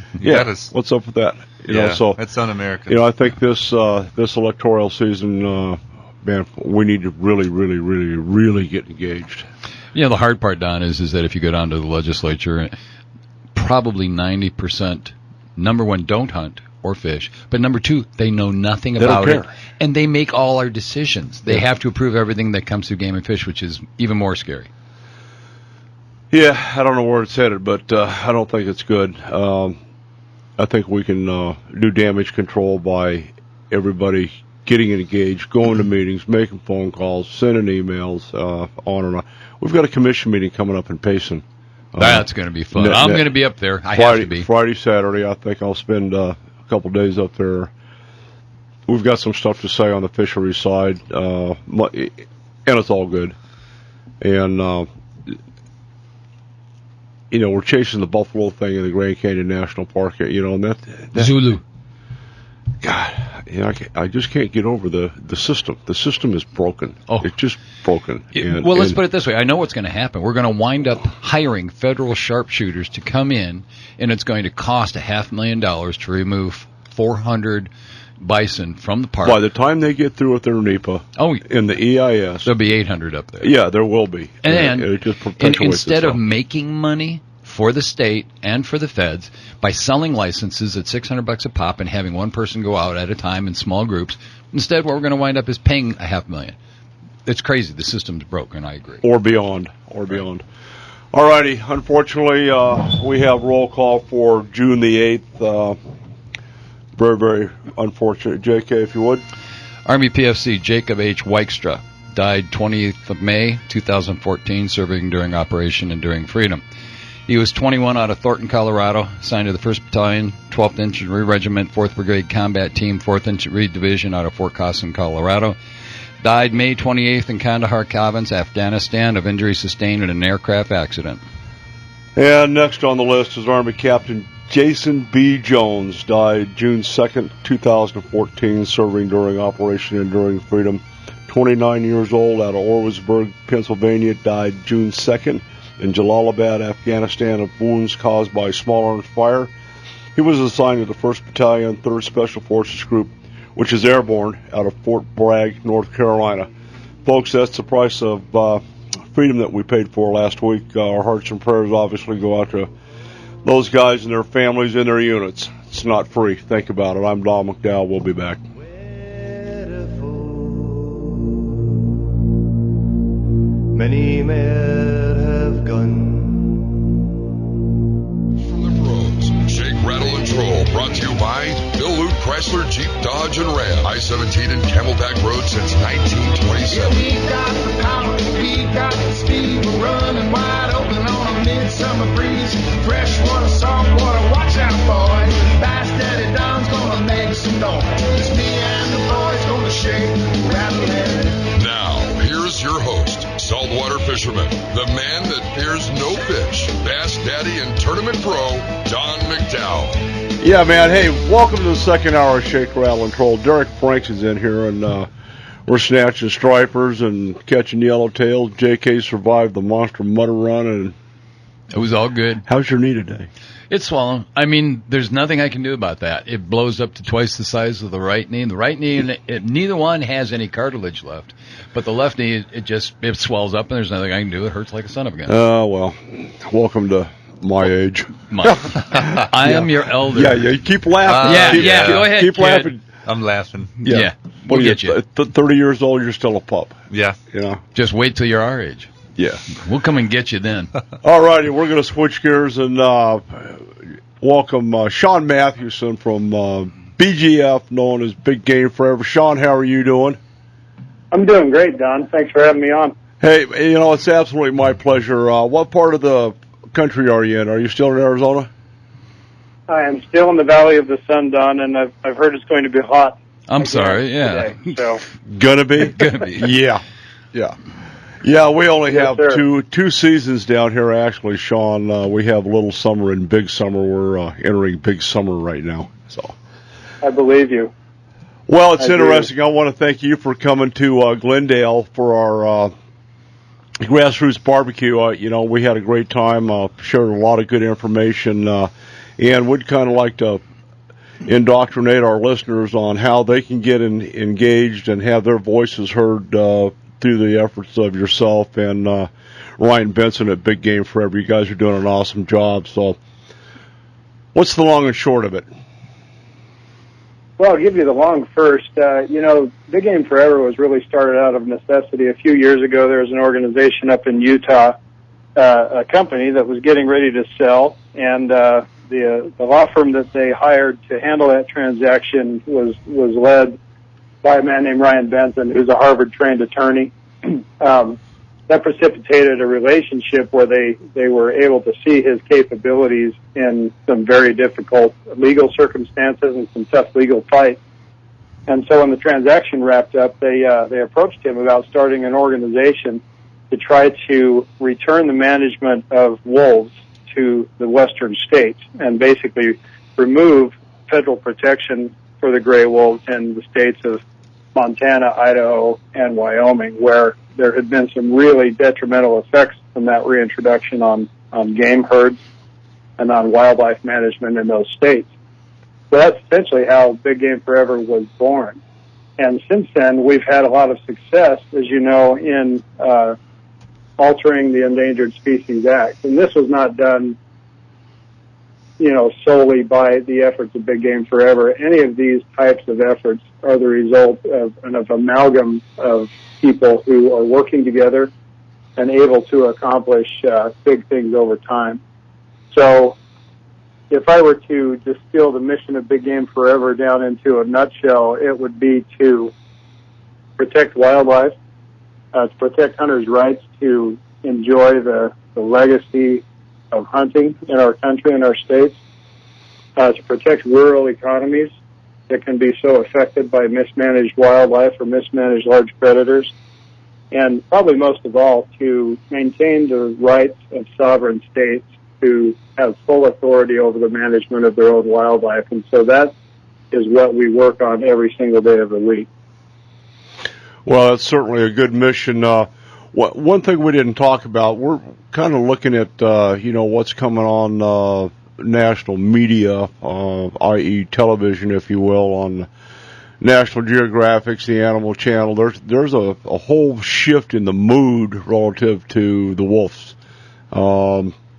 What's up with that? So that's un-American. I think this electoral season, man, we need to really, really, really, really get engaged. The hard part, Don, is that if you go down to the legislature, probably 90%, number one, don't hunt or fish, but number two, they know nothing about it, and they make all our decisions. They have to approve everything that comes through Game and Fish, which is even more scary. Yeah, I don't know where it's headed, but I don't think it's good. I think we can do damage control by everybody getting engaged, going to meetings, making phone calls, sending emails, on and on. We've got a commission meeting coming up in Payson. That's going to be fun. I'm going to be up there. I have to be. Friday, Saturday. I think I'll spend a couple days up there. we've got some stuff to say on the fishery side, and it's all good. And, we're chasing the buffalo thing in the Grand Canyon National Park, and that Zulu. God, I just can't get over the system. The system is broken. Oh. It's just broken. Let's put it this way. I know what's going to happen. We're going to wind up hiring federal sharpshooters to come in, and it's going to cost $500,000 to remove 400 bison from the park. By the time they get through with their NEPA in the EIS, there'll be 800 up there. Yeah, there will be. And it just perpetuates instead itself. of making money for the state and for the feds by selling licenses at $600 a pop and having one person go out at a time in small groups, instead what we're going to wind up is paying $500,000. It's crazy. The system's broken. I agree. Or beyond. All righty. Unfortunately, we have roll call for June the 8th. Very, very unfortunate. JK, if you would. Army PFC Jacob H. Wykstra died 20th of May, 2014, serving during Operation Enduring Freedom. He was 21 out of Thornton, Colorado, assigned to the 1st Battalion, 12th Infantry Regiment, 4th Brigade Combat Team, 4th Infantry Division out of Fort Cossin, Colorado. Died May 28th in Kandahar Province, Afghanistan, of injuries sustained in an aircraft accident. And next on the list is Army Captain Jason B. Jones, died June 2nd, 2014, serving during Operation Enduring Freedom. 29 years old, out of Orwellsburg, Pennsylvania, died June 2nd in Jalalabad, Afghanistan, of wounds caused by small arms fire. He was assigned to the 1st Battalion, 3rd Special Forces Group, which is airborne, out of Fort Bragg, North Carolina. Folks, that's the price of freedom that we paid for last week. Our hearts and prayers obviously go out to those guys and their families and their units. It's not free. Think about it. I'm Don McDowell. We'll be back. Many men have gone. From the pros, Shake, Rattle, and Troll, brought to you by Bill Luke Chrysler, Jeep, Dodge, and Ram. I-17 and Camelback Road since 1927. Yeah, we got the power, we got the speed. We're running wide open on a midsummer breeze. Fresh water, salt water, watch out, boys. Bass Daddy Don's gonna make some noise. It's me and the boys gonna shake, rattle, and Now, here's your host, saltwater fisherman, the man that fears no fish, Bass Daddy and Tournament Pro, Don McDowell. Yeah, man. Hey, welcome to the second hour of Shake, Rattle, and Troll. Derek Franks is in here, and we're snatching stripers and catching yellowtails. JK survived the monster mutter run, and It was all good. how's your knee today? It's swollen. I mean, there's nothing I can do about that. It blows up to twice the size of the right knee. And the right knee, neither one has any cartilage left. But the left knee, it swells up, and there's nothing I can do. It hurts like a son of a gun. Well, welcome to my age. I am your elder. Yeah, you keep laughing. Go ahead, Keep kid. laughing. I'm laughing. Yeah. We'll get you. 30 years old, you're still a pup. Yeah. You know? Just wait till you're our age. Yeah. We'll come and get you then. All righty, we're going to switch gears and welcome Sean Mathewson from BGF, known as Big Game Forever. Sean, how are you doing? I'm doing great, Don. Thanks for having me on. Hey, it's absolutely my pleasure. What part of the country are you in? Are you still in Arizona? I am still in the Valley of the Sun, Don, and I've heard it's going to be hot. I'm sorry, yeah. Today, so. Gonna be? Gonna be. Yeah. Yeah, we only Yes, have sir. two seasons down here, actually, Sean. We have Little Summer and Big Summer. We're entering Big Summer right now. So, I believe you. well, it's I interesting. I want to thank you for coming to Glendale for our grassroots barbecue. We had a great time, shared a lot of good information, and we'd kind of like to indoctrinate our listeners on how they can get engaged and have their voices heard through the efforts of yourself and Ryan Benson at Big Game Forever. You guys are doing an awesome job. So what's the long and short of it? Well, I'll give you the long first. Big Game Forever was really started out of necessity. A few years ago, there was an organization up in Utah, a company that was getting ready to sell, and the law firm that they hired to handle that transaction was led by a man named Ryan Benson, who's a Harvard-trained attorney. That precipitated a relationship where they were able to see his capabilities in some very difficult legal circumstances and some tough legal fights. And so when the transaction wrapped up, they approached him about starting an organization to try to return the management of wolves to the western states and basically remove federal protection for the gray wolves in the states of Montana, Idaho, and Wyoming, where there had been some really detrimental effects from that reintroduction on game herds and on wildlife management in those states. So that's essentially how Big Game Forever was born. And since then, we've had a lot of success, as you know, in altering the Endangered Species Act. And this was not done, solely by the efforts of Big Game Forever. Any of these types of efforts are the result of an amalgam of people who are working together and able to accomplish big things over time. So if I were to distill the mission of Big Game Forever down into a nutshell, it would be to protect wildlife, to protect hunters' rights to enjoy the legacy of hunting in our country and our states, to protect rural economies that can be so affected by mismanaged wildlife or mismanaged large predators, and probably most of all, to maintain the rights of sovereign states to have full authority over the management of their own wildlife. And so that is what we work on every single day of the week. Well, that's certainly a good mission. One thing we didn't talk about, we're kind of looking at, what's coming on national media, i.e. television, if you will, on National Geographic's The Animal Channel. There's a whole shift in the mood relative to the wolves.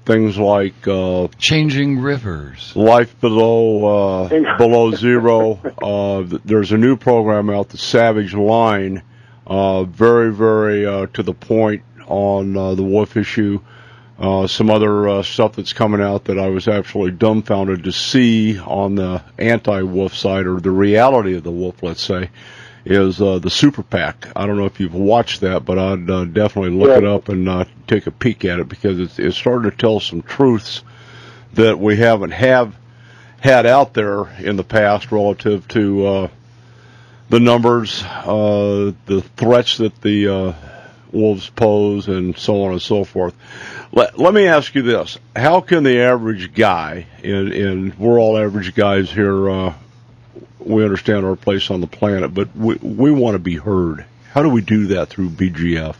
Things like changing rivers, life below zero. There's a new program out, The Savage Line, very, very to the point on the wolf issue. Some other stuff that's coming out that I was absolutely dumbfounded to see on the anti-wolf side, or the reality of the wolf, let's say, is the Super PAC. I don't know if you've watched that, but I'd definitely look it up and take a peek at it, because it's starting to tell some truths that we haven't had out there in the past relative to the numbers, the threats that the wolves pose, and so on and so forth. Let me ask you this. How can the average guy, and we're all average guys here, we understand our place on the planet, but we want to be heard. How do we do that through BGF?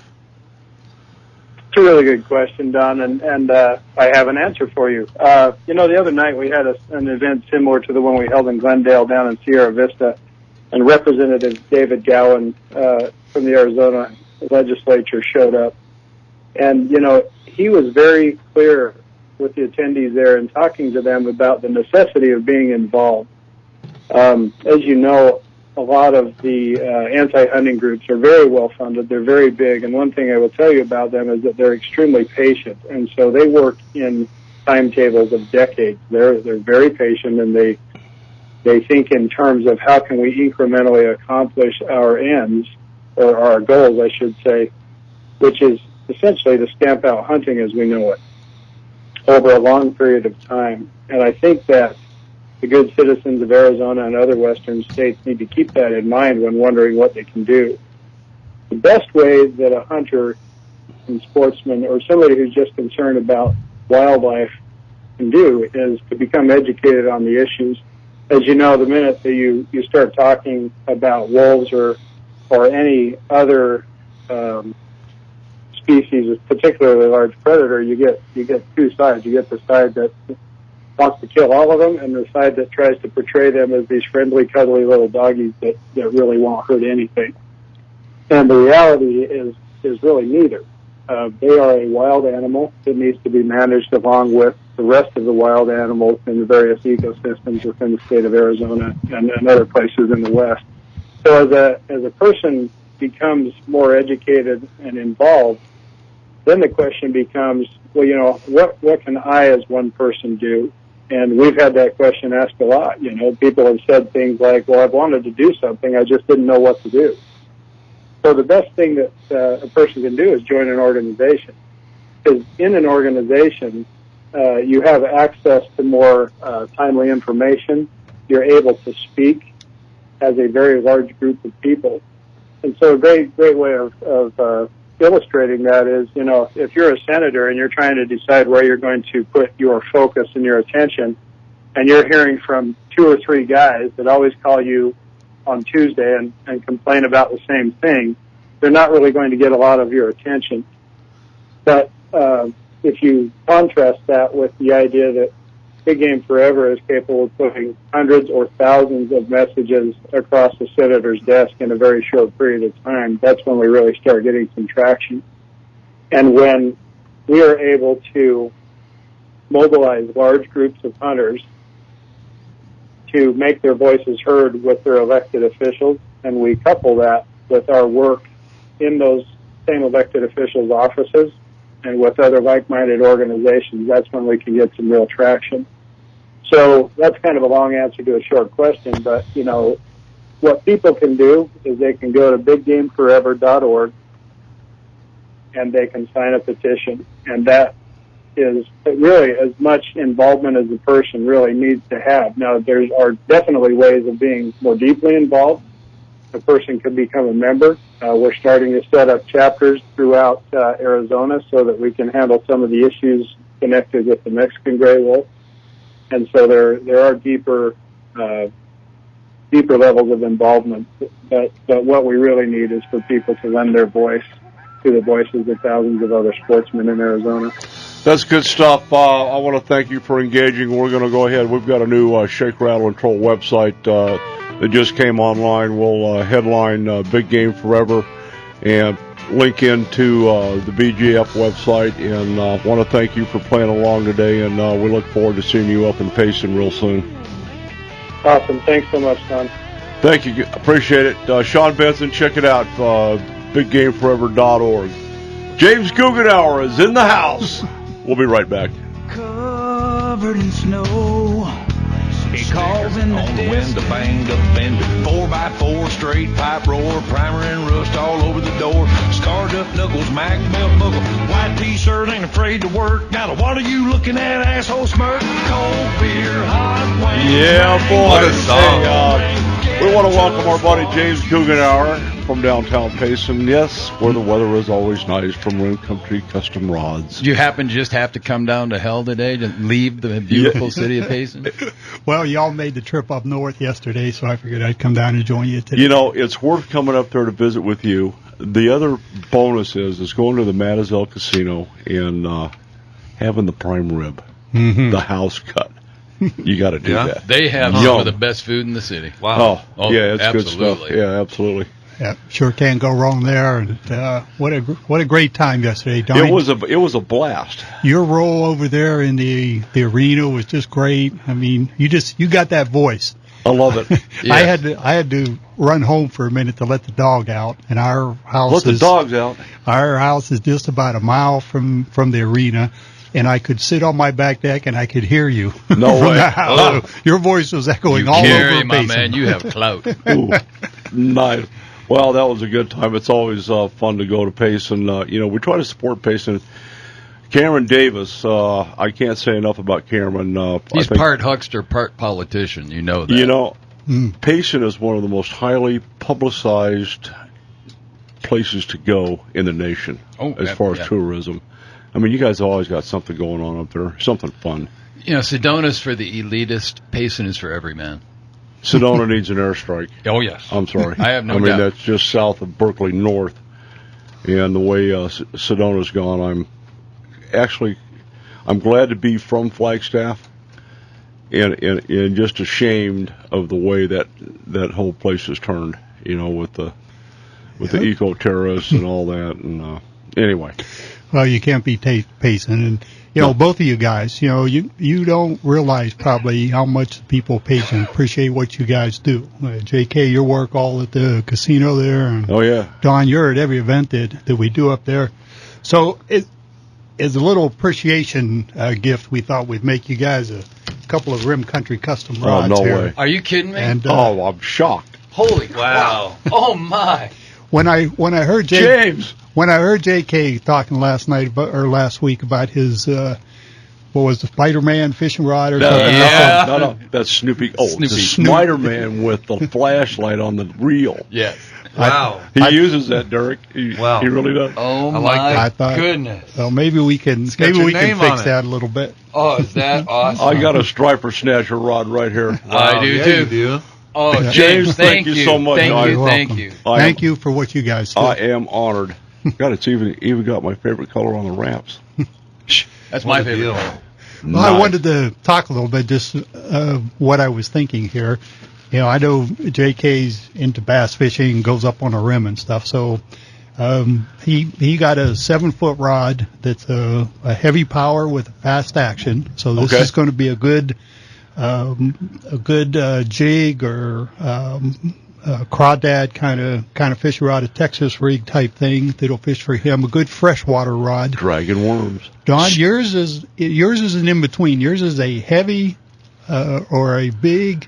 It's a really good question, Don, and I have an answer for you. The other night we had an event similar to the one we held in Glendale down in Sierra Vista, and Representative David Gowan from the Arizona legislature showed up. And, he was very clear with the attendees there and talking to them about the necessity of being involved. As you know, a lot of the anti-hunting groups are very well funded. They're very big, and one thing I will tell you about them is that they're extremely patient, and so they work in timetables of decades. They're very patient, and they think in terms of how can we incrementally accomplish our ends, or our goals, I should say, which is essentially to stamp out hunting as we know it over a long period of time. And I think that the good citizens of Arizona and other western states need to keep that in mind when wondering what they can do. The best way that a hunter and sportsman, or somebody who's just concerned about wildlife, can do is to become educated on the issues. As you know, the minute that you start talking about wolves or any other species, particularly large predator, you get two sides. You get the side that wants to kill all of them, and the side that tries to portray them as these friendly, cuddly little doggies that really won't hurt anything. And the reality is really neither. They are a wild animal that needs to be managed along with the rest of the wild animals in the various ecosystems within the state of Arizona and other places in the West. So as a person becomes more educated and involved, then the question becomes, well, what can I as one person do? And we've had that question asked a lot. People have said things like, well, I've wanted to do something, I just didn't know what to do. So the best thing that a person can do is join an organization. Because in an organization, you have access to more timely information. You're able to speak. has a very large group of people. And so a great way of illustrating that is, if you're a senator and you're trying to decide where you're going to put your focus and your attention, and you're hearing from 2 or 3 guys that always call you on Tuesday and complain about the same thing, they're not really going to get a lot of your attention. But if you contrast that with the idea that Big Game Forever is capable of putting hundreds or thousands of messages across the senator's desk in a very short period of time, that's when we really start getting some traction. And when we are able to mobilize large groups of hunters to make their voices heard with their elected officials, and we couple that with our work in those same elected officials' offices and with other like-minded organizations, that's when we can get some real traction. So that's kind of a long answer to a short question, but, what people can do is they can go to biggameforever.org and they can sign a petition, and that is really as much involvement as the person really needs to have. Now, there are definitely ways of being more deeply involved. A person can become a member. We're starting to set up chapters throughout Arizona so that we can handle some of the issues connected with the Mexican gray wolf. And so there are deeper levels of involvement. But what we really need is for people to lend their voice to the voices of thousands of other sportsmen in Arizona. That's good stuff. I want to thank you for engaging. We're going to go ahead. We've got a new Shake, Rattle, and Troll website that just came online. We'll headline Big Game Forever and link into the BGF website. And want to thank you for playing along today. And we look forward to seeing you up in Payson real soon. Awesome. Thanks so much, Don. Thank you. Appreciate it. Sean Benson, check it out. BigGameForever.org. James Guggenauer is in the house. We'll be right back. Covered in snow. He calls in the wind, a banged up fender, 4x4 straight pipe roar, primer and rust all over the door, scarred up knuckles, Mac belt buckle, white t-shirt, ain't afraid to work. Now what are you looking at, asshole smirk? Cold beer, hot wings. Yeah, boy. What a song. We want to welcome our buddy James Guggenauer from downtown Payson. Yes, where the weather is always nice, from Rim Country Custom Rods. You happen to just have to come down to hell today to leave the beautiful city of Payson? Well, y'all made the trip up north yesterday, so I figured I'd come down and join you today. It's worth coming up there to visit with you. The other bonus is going to the Matazel Casino and having the prime rib, the house cut. You got to do that. They have some of the best food in the city. Wow. Oh yeah, it's absolutely. good stuff. Yeah, absolutely. Yeah, sure can't go wrong there. And what a great time yesterday, Don. It was a blast. Your role over there in the arena was just great. I mean, you got that voice. I love it. Yeah. I had to run home for a minute to let the dog out, and our house Let the dogs out. Our house is just about a mile from the arena. And I could sit on my back deck and I could hear you. No way. Oh. Your voice was echoing all over my Payson. man. You have clout. Ooh, nice. Well, that was a good time. It's always fun to go to Payson. We try to support Payson. Cameron Davis, I can't say enough about Cameron. He's part huckster, part politician. You know that. Payson is one of the most highly publicized places to go in the nation as far as tourism. I mean, you guys have always got something going on up there, something fun. Sedona's for the elitist. Payson is for every man. Sedona needs an airstrike. Oh, yes. I'm sorry. I have no doubt. I mean, that's just south of Berkeley North. And the way Sedona's gone, I'm glad to be from Flagstaff and just ashamed of the way that whole place has turned, with the eco-terrorists and all that. And anyway. Well, you can't beat Payson, and both of you guys. You don't realize probably how much people Payson appreciate what you guys do. J.K., your work all at the casino there, and Don, you're at every event that we do up there. So as a little appreciation gift, we thought we'd make you guys a couple of Rim Country Custom Rods. Oh, no here. way! Are you kidding me? And, I'm shocked. Holy wow! Oh my! When I heard James. When I heard J.K. talking last week about his what was the Spider-Man fishing rod or No, something? no, that's Snoopy. Oh, Snoopy. the Spider-Man with the flashlight on the reel. Yes. Wow. He uses that, Derek. He really does. Oh I like my that. I thought- goodness. Well, maybe we can got your name on fix it. that a little bit. Oh, is that awesome? I got a striper snatcher rod right here. I do yeah, too. You do. Oh, James, James, thank you so much. Thank You're you, thank welcome. you. Thank you for what you guys do. I am honored. God, it's even got my favorite color on the wraps. That's What my a favorite. deal. Well, I wanted to talk a little bit just what I was thinking here. You know, I know JK's into bass fishing, goes up on a rim and stuff. So he got a 7-foot rod that's a heavy power with a fast action. So this is going to be a good jig or crawdad kind of fish rod, a Texas rig type thing that'll fish for him. A good freshwater rod. Dragon worms. Don, yours is an in between. Yours is a heavy or a big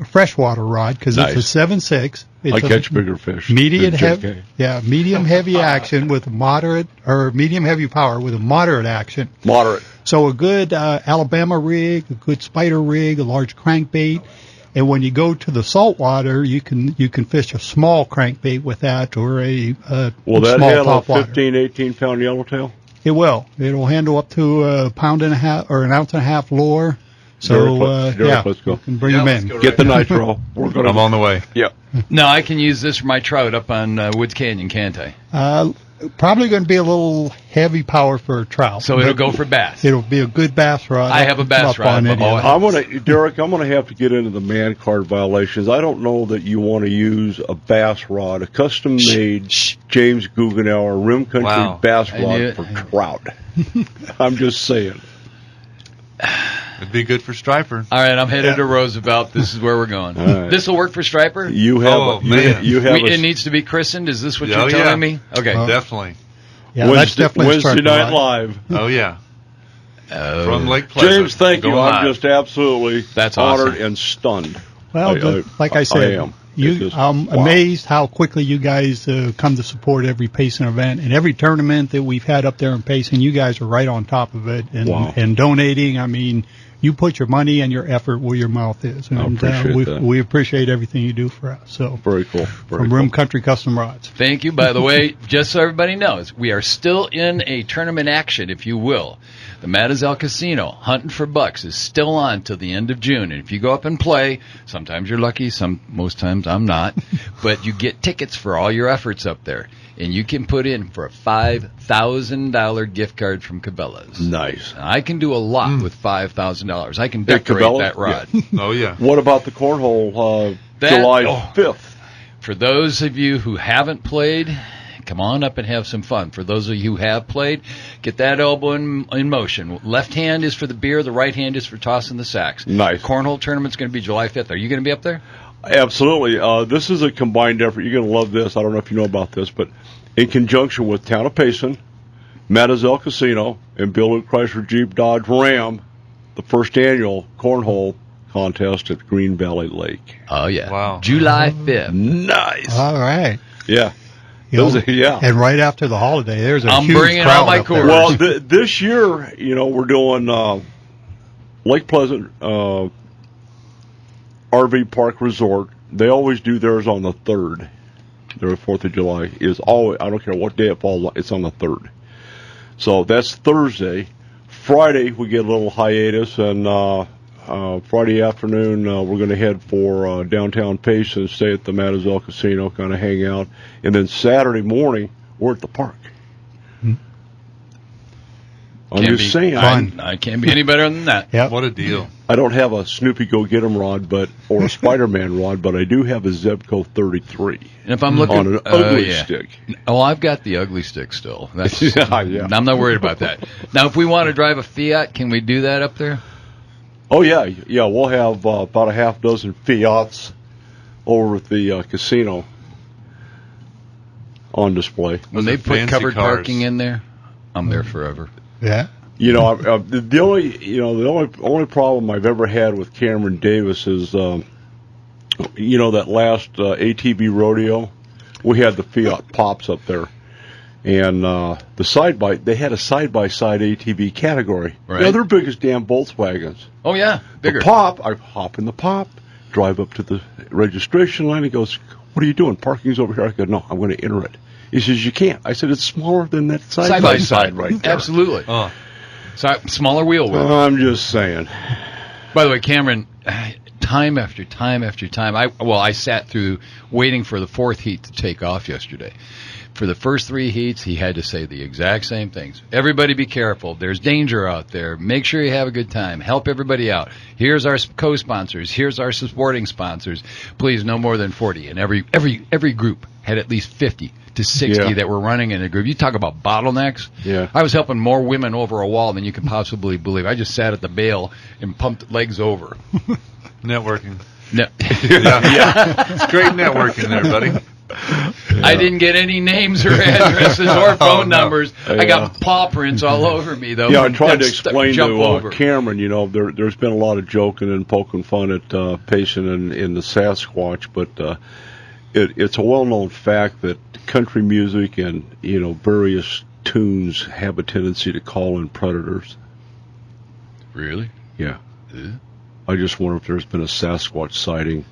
freshwater rod because Nice. it's a 7.6. It's I catch bigger fish. medium than heavy, JK. medium heavy action with moderate or medium heavy power with a moderate action. Moderate. So a good Alabama rig, a good spider rig, a large crankbait. And when you go to the saltwater, you can fish a small crankbait with that or a Will that small handle a topwater. 15, 18-pound yellowtail? It will. It'll handle up to a pound and a half or an ounce and a half lure. So Derek, let's go. you can bring Yeah, them let's in. go. Get the nitro. We're gonna. I'm on the way. Yeah. No, I can use this for my trout up on Woods Canyon, can't I? Probably going to be a little heavy power for a trout. So it'll go for bass. It'll be a good bass rod. I have a bass up rod, on but- it. oh, Derek, I'm gonna have to get into the man card violations. I don't know that you want to use a bass rod, a custom-made James Guggenauer Rim Country Wow. bass I knew rod it. for trout. I'm just saying. It'd be good for striper. All right, I'm headed to Roosevelt. This is where we're going. All right. This will work for striper? You have Oh, man. you have It needs to be christened? Is this what Oh, you're telling yeah. me? Okay. Definitely. Yeah, that's definitely a Wednesday striper night rod. live. Oh, yeah. Oh. From Lake Pleasant. James, thank you. Going I'm live. just absolutely That's honored awesome. and stunned. Well, like I said, I am. you, It's just- I'm wow. amazed how quickly you guys come to support every Payson event and every tournament that we've had up there in Payson. You guys are right on top of it and, Wow. and donating. I mean, you put your money and your effort where your mouth is. And appreciate that. we appreciate everything you do for us. So Very cool. Very from cool. Rim Country Custom Rods. Thank you. By the way, just so everybody knows, we are still in a tournament action, if you will. The Madazelle Casino, Hunting for Bucks, is still on till the end of June. And if you go up and play, sometimes you're lucky, most times I'm not, but you get tickets for all your efforts up there. And you can put in for a $5,000 gift card from Cabela's. Nice. Now, I can do a lot with $5,000. I can At decorate Cabela's? that rod. Oh, yeah. What about the cornhole That- July oh. 5th? For those of you who haven't played, come on up and have some fun. For those of you who have played, get that elbow in motion. Left hand is for the beer, the right hand is for tossing the sacks. Nice. Cornhole tournament's going to be July 5th. Are you going to be up there? Absolutely. This is a combined effort. You're going to love this. I don't know if you know about this, but in conjunction with Town of Payson, Madazelle Casino, and Bill Luke Chrysler Jeep Dodge Ram, the first annual cornhole contest at Green Valley Lake. Oh, yeah. Wow. July 5th. Nice. All right. Yeah. You know, Those are- yeah. And right after the holiday, there's a I'm huge bringing crowd all my up there. coolers. Well, this year, we're doing Lake Pleasant RV Park Resort. They always do theirs on the 3rd. Their 4th of July is always, I don't care what day it falls on, it's on the 3rd. So that's Thursday. Friday, we get a little hiatus, and Friday afternoon, we're going to head for downtown Payson, stay at the Madazelle Casino, kind of hang out. And then Saturday morning, we're at the park. I'm Can't just be saying. fun. I can't be any better than that. Yep. What a deal. I don't have a Snoopy Go Get 'em rod, or a Spider-Man rod, but I do have a Zebco 33 And if I'm looking on an ugly yeah. stick. Oh, I've got the ugly stick still. That's, Yeah. I'm not worried about that. Now, if we want to drive a Fiat, can we do that up there? Oh yeah. We'll have about a half dozen Fiats over at the casino on display. When Those they are put fancy covered cars. parking in there, I'm there forever. Yeah. The only problem I've ever had with Cameron Davis is, that last ATV rodeo, we had the Fiat Pops up there, And they had a side-by-side ATV category. Right. Now, they're big as damn Volkswagens. Oh, yeah. Bigger. The Pop, I hop in the Pop, drive up to the registration line. He goes, "What are you doing? Parking's over here." I go, "No, I'm going to enter it." He says, "You can't." I said, "It's smaller than that side-by-side right there." Absolutely. Smaller wheel width. I'm just saying. By the way, Cameron, time after time after time, I sat through waiting for the fourth heat to take off yesterday. For the first three heats, he had to say the exact same things. Everybody be careful. There's danger out there. Make sure you have a good time. Help everybody out. Here's our co-sponsors. Here's our supporting sponsors. Please, no more than 40. And every group had at least 50 to 60 that were running in a group. You talk about bottlenecks. Yeah. I was helping more women over a wall than you can possibly believe. I just sat at the bale and pumped legs over. Networking. No. It's great networking there, buddy. I didn't get any names or addresses or phone numbers. I got paw prints all over me, though. Yeah, I tried to explain to Cameron. Cameron, there's been a lot of joking and poking fun at Payson and the Sasquatch, but it's a well-known fact that country music and, various tunes have a tendency to call in predators. Really? Yeah. I just wonder if there's been a Sasquatch sighting.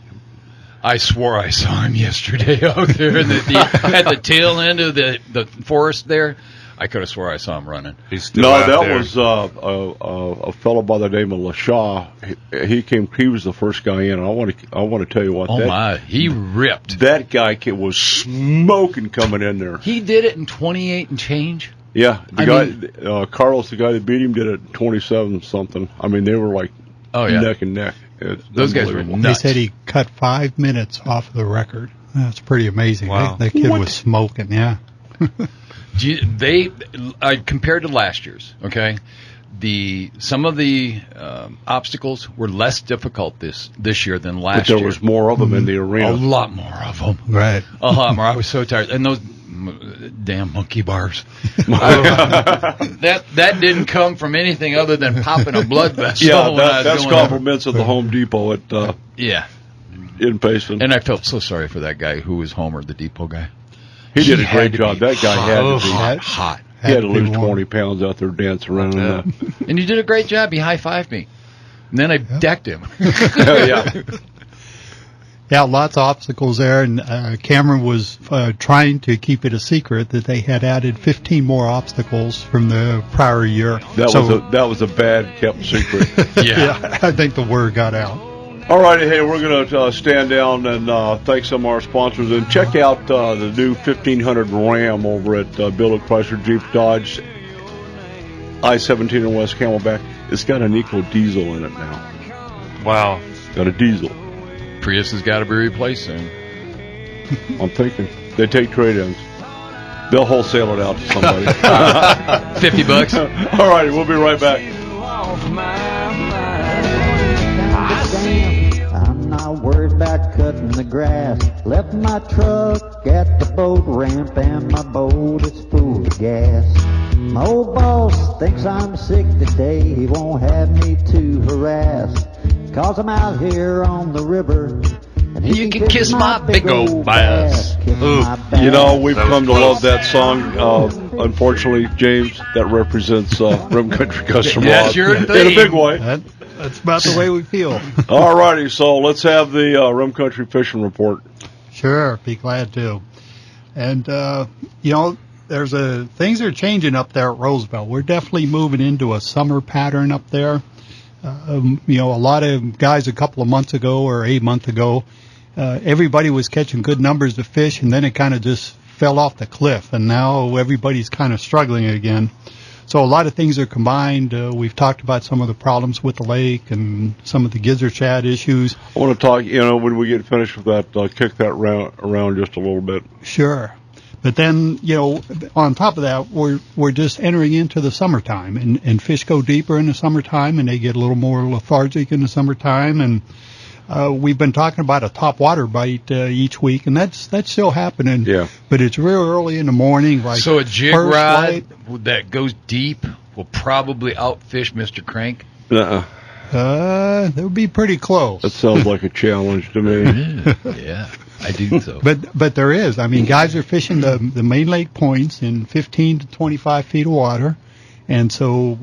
I swore I saw him yesterday out there at the tail end of the forest there. I could have swore I saw him running. Was a fellow by the name of LaShaw. He was the first guy in. I want to tell you what. He ripped. That guy was smoking coming in there. He did it in 28 and change. Yeah, Carlos, the guy that beat him, did it in 27 something. I mean, they were like neck and neck. Those guys were nuts. They said he cut 5 minutes off of the record. That's pretty amazing. Wow. That kid was smoking, yeah. Compared to last year's, okay, some of the obstacles were less difficult this year than last year. But there was more of them in the arena. A lot more of them. Right. A lot more. I was so tired. And those damn monkey bars. That didn't come from anything other than popping a blood vessel. Yeah, that's compliments of the Home Depot in Payson. And I felt so sorry for that guy who was Homer, the depot guy. He did a great job. That guy had to be hot. He had to lose 20 pounds out there dancing around. And you did a great job. He high-fived me. And then I decked him. Yeah, lots of obstacles there, and Cameron was trying to keep it a secret that they had added 15 more obstacles from the prior year. That was a bad kept secret. Yeah, I think the word got out. All right, hey, we're going to stand down and thank some of our sponsors and check out the new 1500 Ram over at Bill Chrysler Jeep Dodge I-17 in West Camelback. It's got an eco diesel in it now. Wow. Got a diesel. Prius has got to be replaced soon. I'm thinking. They take trade-ins. They'll wholesale it out to somebody. $50. All right, we'll be right back. I'm not worried about cutting the grass. Left my truck at the boat ramp and my boat is full of gas. My old boss thinks I'm sick today. He won't have me to harass. 'Cause I'm out here on the river. And you can kiss my big old bass. We've come to love that song. Unfortunately, James, that represents Rim Country Custom Laws in a big way. That's about the way we feel. All righty, so let's have the Rim Country Fishing Report. Sure, be glad to. And, things are changing up there at Roosevelt. We're definitely moving into a summer pattern up there. A lot of guys a couple of months ago or a month ago, everybody was catching good numbers of fish, and then it kind of just fell off the cliff, and now everybody's kind of struggling again. So a lot of things are combined. We've talked about some of the problems with the lake and some of the gizzard shad issues. I want to talk, when we get finished with that, kick that around just a little bit. Sure. But then, on top of that, we're just entering into the summertime, and fish go deeper in the summertime, and they get a little more lethargic in the summertime. And we've been talking about a top water bite each week, and that's still happening. Yeah. But it's real early in the morning. So a jig rod that goes deep will probably outfish Mr. Crank? That would be pretty close. That sounds like a challenge to me. Yeah. I do so. But there is. I mean, guys are fishing the main lake points in 15 to 25 feet of water. And so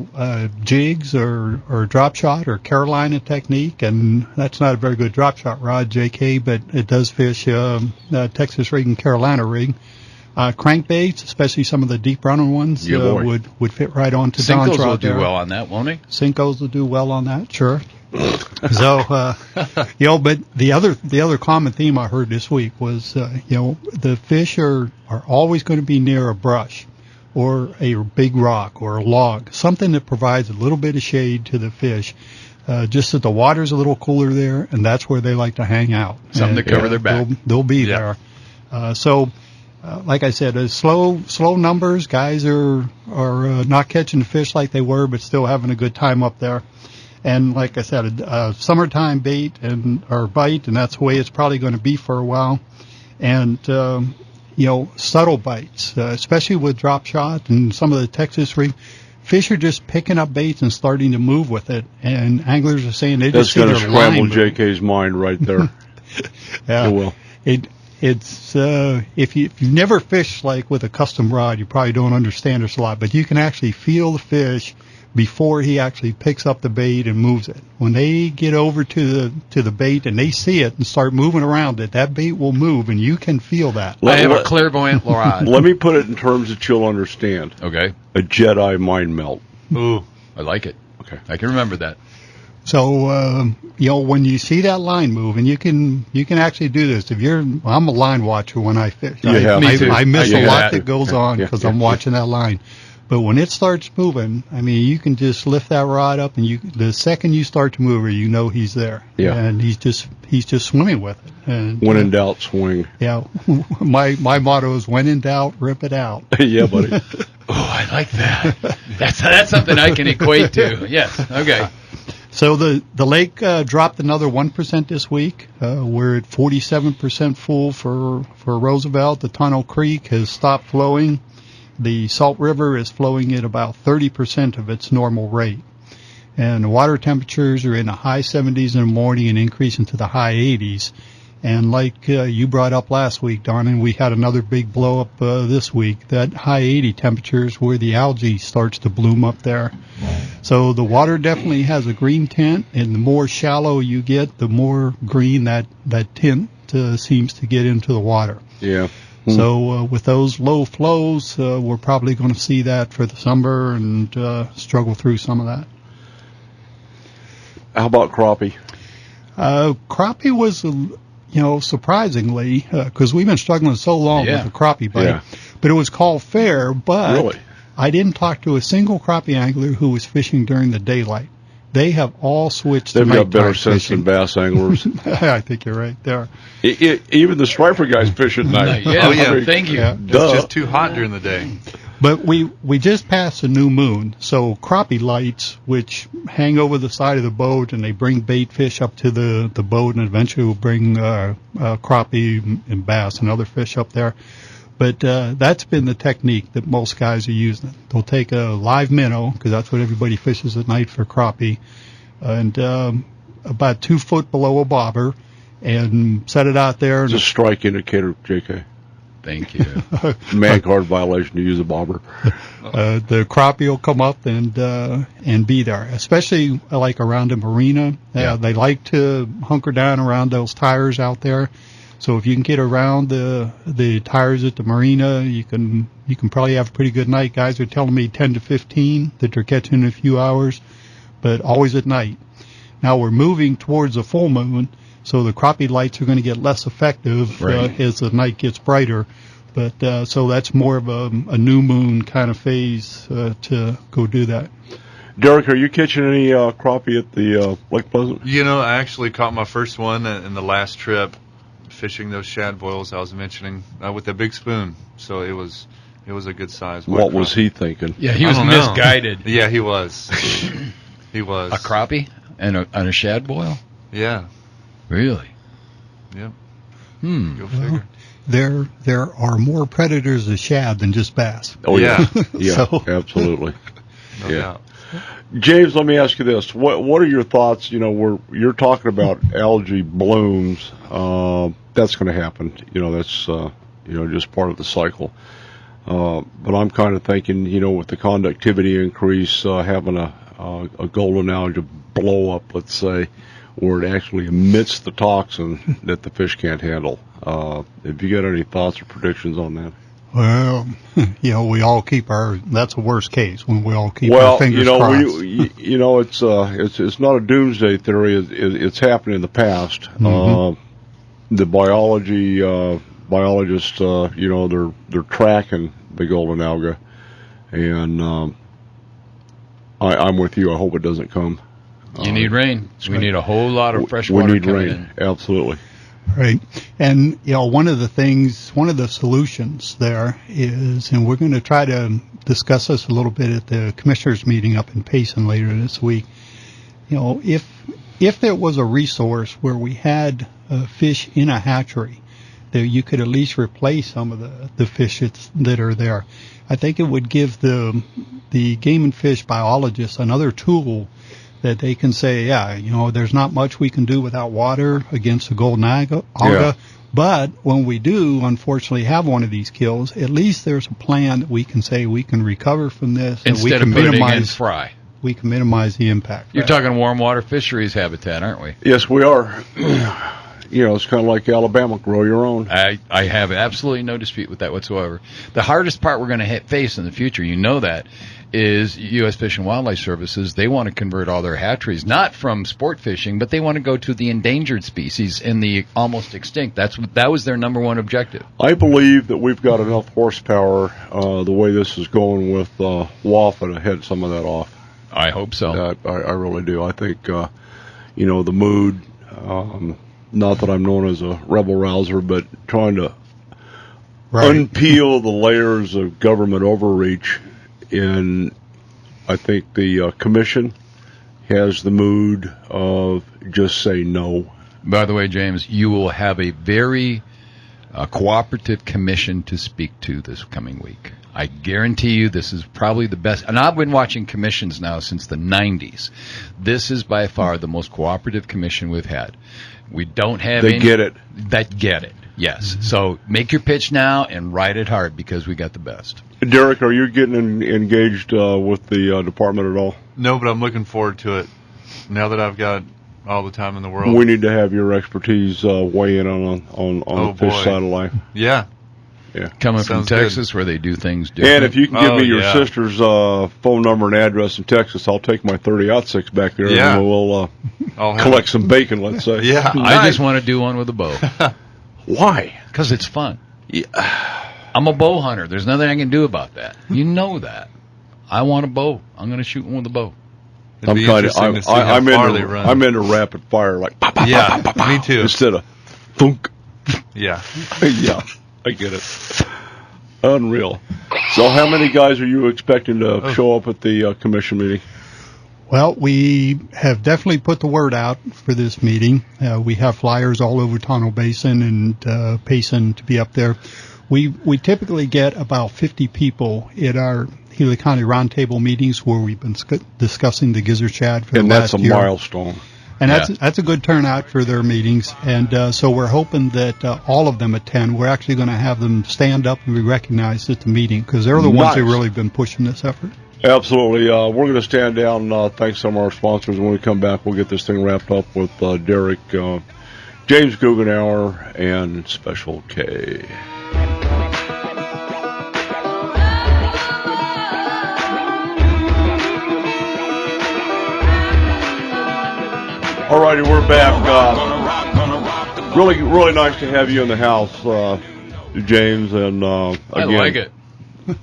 jigs or drop shot or Carolina technique, and that's not a very good drop shot rod, JK, but it does fish Texas rig and Carolina rig. Crankbaits, especially some of the deep running ones, would fit right onto Don's Syncos rod will do there. well on that, won't he? Syncos will do well on that, sure. So, but the other common theme I heard this week was, the fish are always going to be near a brush or a big rock or a log, something that provides a little bit of shade to the fish, just that the water's a little cooler there, and that's where they like to hang out. Something to cover their back. They'll be there. So, like I said, slow numbers. Guys are not catching the fish like they were, but still having a good time up there. And like I said, summertime bait or bite, and that's the way it's probably going to be for a while. And subtle bites, especially with drop shot and some of the Texas rig. Fish are just picking up baits and starting to move with it, and anglers are saying they just see their line move. That's going to scramble JK's mind right there. Yeah, it will. It's if you've never fished like with a custom rod, you probably don't understand this a lot, but you can actually feel the fish before he actually picks up the bait and moves it. When they get over to the bait and they see it and start moving around it, that bait will move, and you can feel that. I have a clairvoyant rod. Let me put it in terms that you'll understand. Okay. A Jedi mind melt. Ooh, I like it. Okay. I can remember that. So, when you see that line move, and you can actually do this. I'm a line watcher when I fish. I miss a lot that goes on because I'm watching that line. But when it starts moving, I mean, you can just lift that rod up, and the second you start to move it, he's there. Yeah. And he's just swimming with it. And, when in doubt, swing. Yeah. My motto is, when in doubt, rip it out. Yeah, buddy. Oh, I like that. That's something I can equate to. Yes. Okay. So the lake dropped another 1% this week. We're at 47% full for Roosevelt. The Tunnel Creek has stopped flowing. The Salt River is flowing at about 30% of its normal rate. And the water temperatures are in the high 70s in the morning and increasing to the high 80s. And like you brought up last week, Don, and we had another big blow up this week, that high 80 temperatures where the algae starts to bloom up there. So the water definitely has a green tint, and the more shallow you get, the more green that tint seems to get into the water. Yeah. So with those low flows, we're probably going to see that for the summer and struggle through some of that. How about crappie? Crappie was, surprisingly, because we've been struggling so long with the crappie bite, but it was called fair. But really? I didn't talk to a single crappie angler who was fishing during the daylight. They have all switched to nighttime fishing. They've got better sense than bass anglers. I think you're right there. Even the striper guys fish at night. Yeah, thank you. It's just too hot during the day. But we just passed a new moon, so crappie lights, which hang over the side of the boat, and they bring bait fish up to the boat, and eventually will bring crappie and bass and other fish up there. But that's been the technique that most guys are using. They'll take a live minnow, because that's what everybody fishes at night for crappie, and about 2 foot below a bobber, and set it out there. It's a strike indicator, JK. Thank you. Man card violation to use a bobber. The crappie will come up and be there, especially like around a marina. They like to hunker down around those tires out there. So if you can get around the tires at the marina, you can probably have a pretty good night. Guys are telling me 10 to 15 that they're catching in a few hours, but always at night. Now we're moving towards a full moon, so the crappie lights are going to get less effective as the night gets brighter. But so that's more of a new moon kind of phase to go do that. Derek, are you catching any crappie at the Lake Pleasant? I actually caught my first one in the last trip, fishing those shad boils I was mentioning with a big spoon. So it was a good size. What was he thinking? Yeah, he was misguided. Yeah, he was. He was. A crappie and a shad boil? Yeah. Really? Yep. Go figure. There are more predators of shad than just bass. Oh yeah, yeah, absolutely. No doubt. James, let me ask you this: What are your thoughts? You're talking about algae blooms. that's going to happen. That's just part of the cycle. But I'm kind of thinking, with the conductivity increase, having a golden algae blow up, let's say, where it actually emits the toxin that the fish can't handle. Have you got any thoughts or predictions on that? Well, we all keep that's a worst case when we all keep our fingers crossed. It's not a doomsday theory. It's happened in the past. Mm-hmm. The biologists, they're tracking the golden alga, and I'm with you. I hope it doesn't come. You need rain. We need a whole lot of fresh water. We need coming rain. in. Absolutely. Right. And, one of the solutions there is, and we're going to try to discuss this a little bit at the commissioners meeting up in Payson later this week. If there was a resource where we had fish in a hatchery, that you could at least replace some of the fish that are there, I think it would give the game and fish biologists another tool that they can say, there's not much we can do without water against the golden alga. But when we do, unfortunately, have one of these kills, at least there's a plan that we can say we can recover from this. Instead and we of can putting it in fry. We can minimize the impact. You're talking warm water fisheries habitat, aren't we? Yes, we are. It's kind of like Alabama, grow your own. I have absolutely no dispute with that whatsoever. The hardest part we're going to face in the future, that, is U.S. Fish and Wildlife Services. They want to convert all their hatcheries, not from sport fishing, but they want to go to the endangered species and the almost extinct. That was their number one objective. I believe that we've got enough horsepower, the way this is going with WAFA, to head some of that off. I hope so. I really do. I think, the mood, not that I'm known as a rebel rouser, but trying to unpeel the layers of government overreach. And I think the commission has the mood of just say no. By the way, James, you will have a very cooperative commission to speak to this coming week. I guarantee you this is probably the best. And I've been watching commissions now since the 90s. This is by far the most cooperative commission we've had. We don't have They get it. That get it, yes. Mm-hmm. So make your pitch now and ride it hard because we got the best. Derek, are you getting engaged with the department at all? No, but I'm looking forward to it now that I've got all the time in the world. We need to have your expertise weigh in on the fish side of life. Yeah. Coming from Texas, where they do things different. And if you can give me your sister's phone number and address in Texas, I'll take my 30-06 back there and we'll collect some bacon, let's say. Yeah. I just want to do one with a bow. Why? Because it's fun. Yeah. I'm a bow hunter. There's nothing I can do about that. You know that. I want a bow. I'm going to shoot one with a bow. I'm into rapid fire, like pop, pop, yeah, pop, pop, pop, me too. Instead of thunk. Yeah. Yeah, I get it. Unreal. So how many guys are you expecting to show up at the commission meeting? Well, we have definitely put the word out for this meeting. We have flyers all over Tonto Basin and Payson to be up there. We typically get about 50 people at our Healy County Roundtable meetings where we've been discussing the gizzard shad for the last year. And that's a milestone. And that's a good turnout for their meetings. And so we're hoping that all of them attend. We're actually going to have them stand up and be recognized at the meeting because they're the ones who really have been pushing this effort. Absolutely. We're going to stand down, thanks some of our sponsors. When we come back, we'll get this thing wrapped up with Derek, James Guggenauer, and Special K. All righty, we're back. Really nice to have you in the house, James. And again, I like it.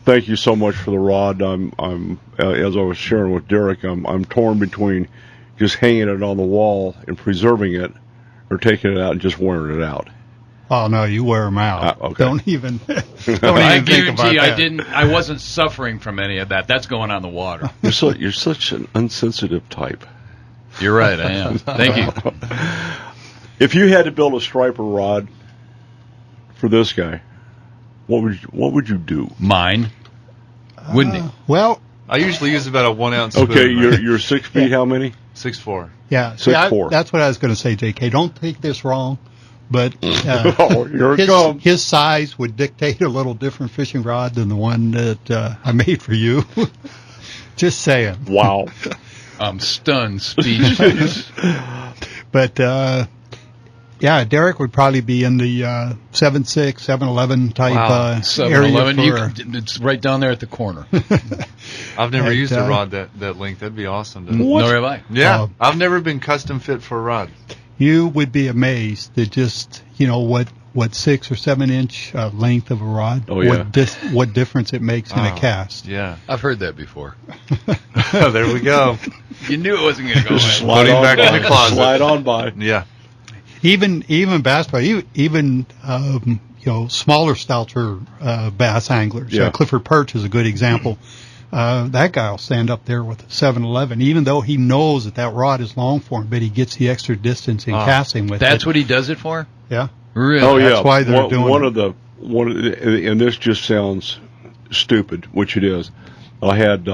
Thank you so much for the rod. I'm as I was sharing with Derek, I'm torn between just hanging it on the wall and preserving it, or taking it out and just wearing it out. Oh no, you wear them out. Okay. Don't even think about that. I wasn't suffering from any of that. That's going on the water. You're such an insensitive type. You're right, I am. Thank you. If you had to build a striper rod for this guy, what would you do? Mine. Wouldn't it? Well, I usually use about a 1 ounce spoon. Okay, you're 6 feet. How many? 6'4". Yeah, 6'4". That's what I was going to say, J.K. Don't take this wrong, But here it comes. His size would dictate a little different fishing rod than the one that I made for you. Just saying. Wow. I'm stunned, speechless. But, yeah, Derek would probably be in the 7.6, 7.11 type area. 7-Eleven, it's right down there at the corner. I've never used a rod that length. That'd be awesome. Nor have I. Yeah, I've never been custom fit for a rod. You would be amazed at just, what 6 or 7 inch length of a rod. Oh, yeah. What difference it makes in a cast. Yeah. I've heard that before. There we go. You knew it wasn't going to go Just away. slide on back by. in the closet. Slide on by. Yeah. Even bass fry, even smaller stouter bass anglers. Yeah. Clifford Perch is a good example. That guy will stand up there with a 7-11, even though he knows that rod is long for him, but he gets the extra distance in casting with it. That's what he does it for? Yeah. Really? Oh, yeah. That's why they're doing it. And this just sounds stupid, which it is. I had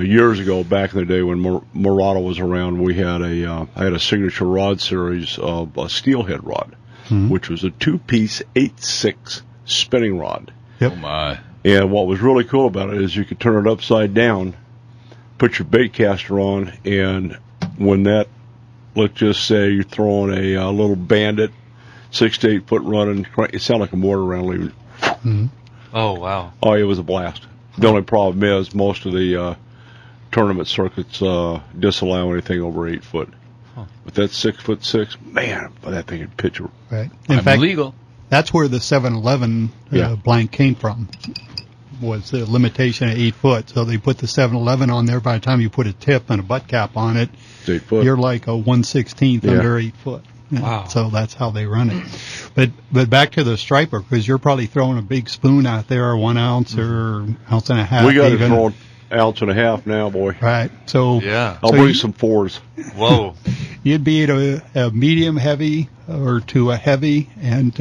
years ago, back in the day when Rattle was around, I had a signature rod series of a steelhead rod, which was a 2-piece 8.6 spinning rod. Yep. Oh my! And what was really cool about it is you could turn it upside down, put your bait caster on, and when that, let's just say you're throwing a little bandit, 6 to 8 foot running, it sounded like a mortar round leaving. Mm-hmm. Oh, wow. Oh, it was a blast. The only problem is most of the tournament circuits disallow anything over 8 foot. But that 6'6", man, that thing would pitch. Right. In fact, legal. That's where the 7-11 blank came from. Was the limitation at 8 foot. So they put the 7-11 on there. By the time you put a tip and a butt cap on it, 8 foot. You're like a 1/16 under 8 foot. Wow. So that's how they run it. But back to the striper, because you're probably throwing a big spoon out there, or 1 ounce or ounce and a half. We got to even. throw 1.5 ounces now, boy. Right. So yeah, I'll bring some 4s. Whoa. You'd be at a medium heavy or to a heavy, and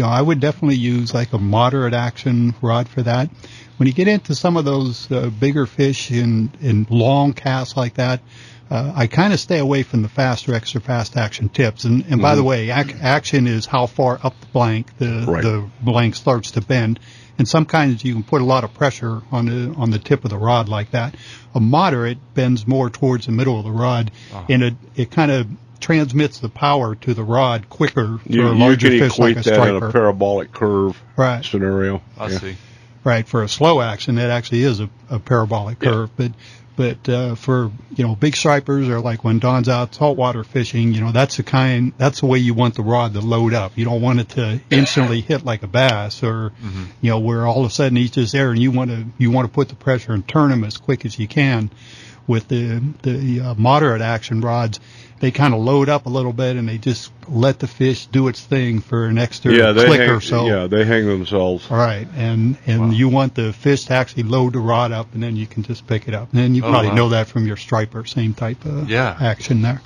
I would definitely use like a moderate action rod for that. When you get into some of those bigger fish in long casts like that, I kind of stay away from the fast or extra fast action tips. And by the way, action is how far up the blank the blank starts to bend. And some kinds you can put a lot of pressure on the tip of the rod like that. A moderate bends more towards the middle of the rod, and it kind of transmits the power to the rod quicker for a larger fish like a striper. You can equate that in a parabolic curve scenario. I see. Right, for a slow action, it actually is a parabolic curve, but for big stripers, or like when Don's out saltwater fishing, that's the way you want the rod to load up. You don't want it to instantly hit like a bass, or where all of a sudden he's just there, and you want to put the pressure and turn him as quick as you can. With the moderate action rods, they kind of load up a little bit, and they just let the fish do its thing for an extra click or so. Yeah, they hang themselves. All right, and you want the fish to actually load the rod up, and then you can just pick it up. And you probably know that from your striper, same type of action there.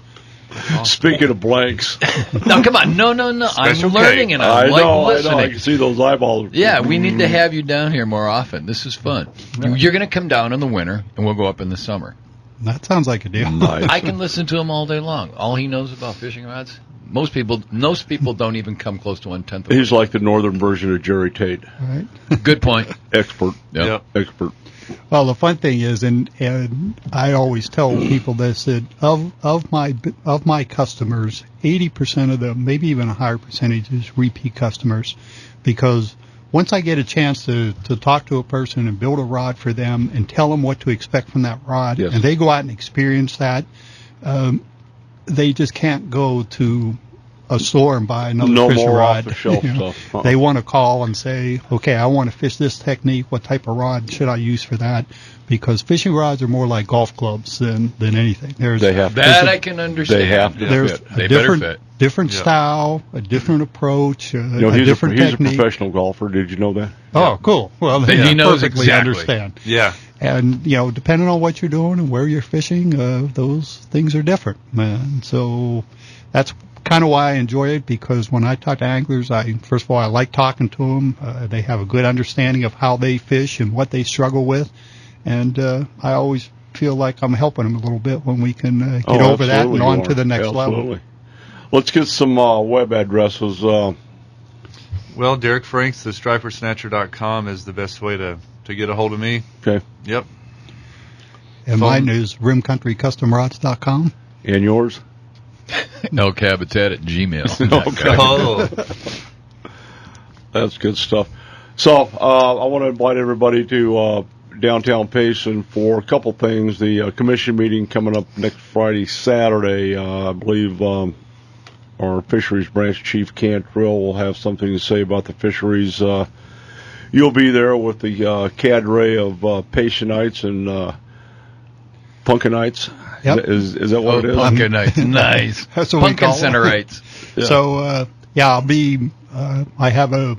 Awesome. Speaking of blanks. No, come on. No. I'm learning, and I like listening. I can see those eyeballs. Yeah, we need to have you down here more often. This is fun. You're going to come down in the winter, and we'll go up in the summer. That sounds like a deal. Nice. I can listen to him all day long. All he knows about fishing rods. Most people don't even come close to 1/10. He's like the northern version of Jerry Tate. Right. Good point. Expert. Yep. Expert. Well, the fun thing is, and I always tell people this, that of my customers, 80% of them, maybe even a higher percentage, is repeat customers, because once I get a chance to talk to a person and build a rod for them and tell them what to expect from that rod, and they go out and experience that, they just can't go to a store and buy another fishing rod. Off-the-shelf stuff. They want to call and say, okay, I want to fish this technique. What type of rod should I use for that? Because fishing rods are more like golf clubs than anything. I can understand. They have to there's fit. a different style, a different approach, a different technique. He's a professional golfer. Did you know that? Oh, cool. Well, then he knows perfectly exactly. Understand. Yeah. And, depending on what you're doing and where you're fishing, those things are different. And so that's kind of why I enjoy it, because when I talk to anglers, first of all, I like talking to them. They have a good understanding of how they fish and what they struggle with. And I always feel like I'm helping them a little bit when we can get over that and on to the next level. Let's get some web addresses. Well, Derek Franks, the stripersnatcher.com is the best way to get a hold of me. Okay. Yep. And mine is rimcountrycustomrods.com. And yours? elkhabitat@gmail.com. Okay. Oh. That's good stuff. So I want to invite everybody to downtown Payson for a couple things. The commission meeting coming up next Friday, Saturday. I believe our fisheries branch chief Cantrell will have something to say about the fisheries. You'll be there with the cadre of Paysonites and Punkenites. Yep. Is that what it is? Punkenites, nice. That's what we call them. Punkenites. Yeah. So, I'll be, I have a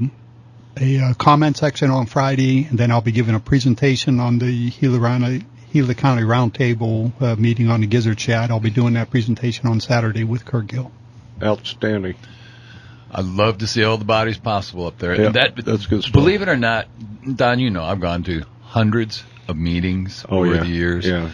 comment section on Friday, and then I'll be giving a presentation on the Gila County Roundtable meeting on the Gizzard Chat. I'll be doing that presentation on Saturday with Kurt Gill. Outstanding. I'd love to see all the bodies possible up there. Yeah, And that's good stuff. Believe it or not, Don, you know I've gone to hundreds of meetings over the years. Yeah.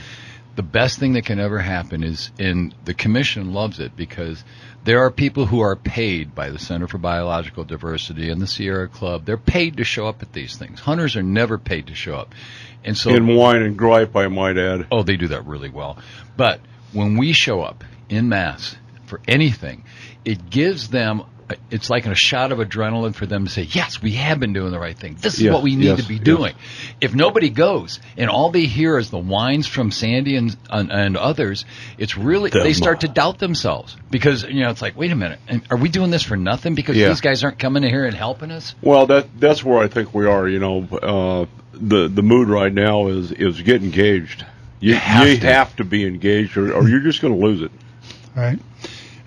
The best thing that can ever happen is, and the commission loves it, because there are people who are paid by the Center for Biological Diversity and the Sierra Club. They're paid to show up at these things. Hunters are never paid to show up. And so, In wine and gripe, I might add. Oh, they do that really well. But when we show up in mass for anything, it gives them, it's like a shot of adrenaline for them to say, yes, we have been doing the right thing. This is what we need to be doing. If nobody goes and all they hear is the whines from Sandy and others, it's really, they start to doubt themselves, because, it's like, wait a minute, are we doing this for nothing because these guys aren't coming in here and helping us? Well, that's where I think we are. The mood right now is get engaged. You have to be engaged, or you're just going to lose it. All right.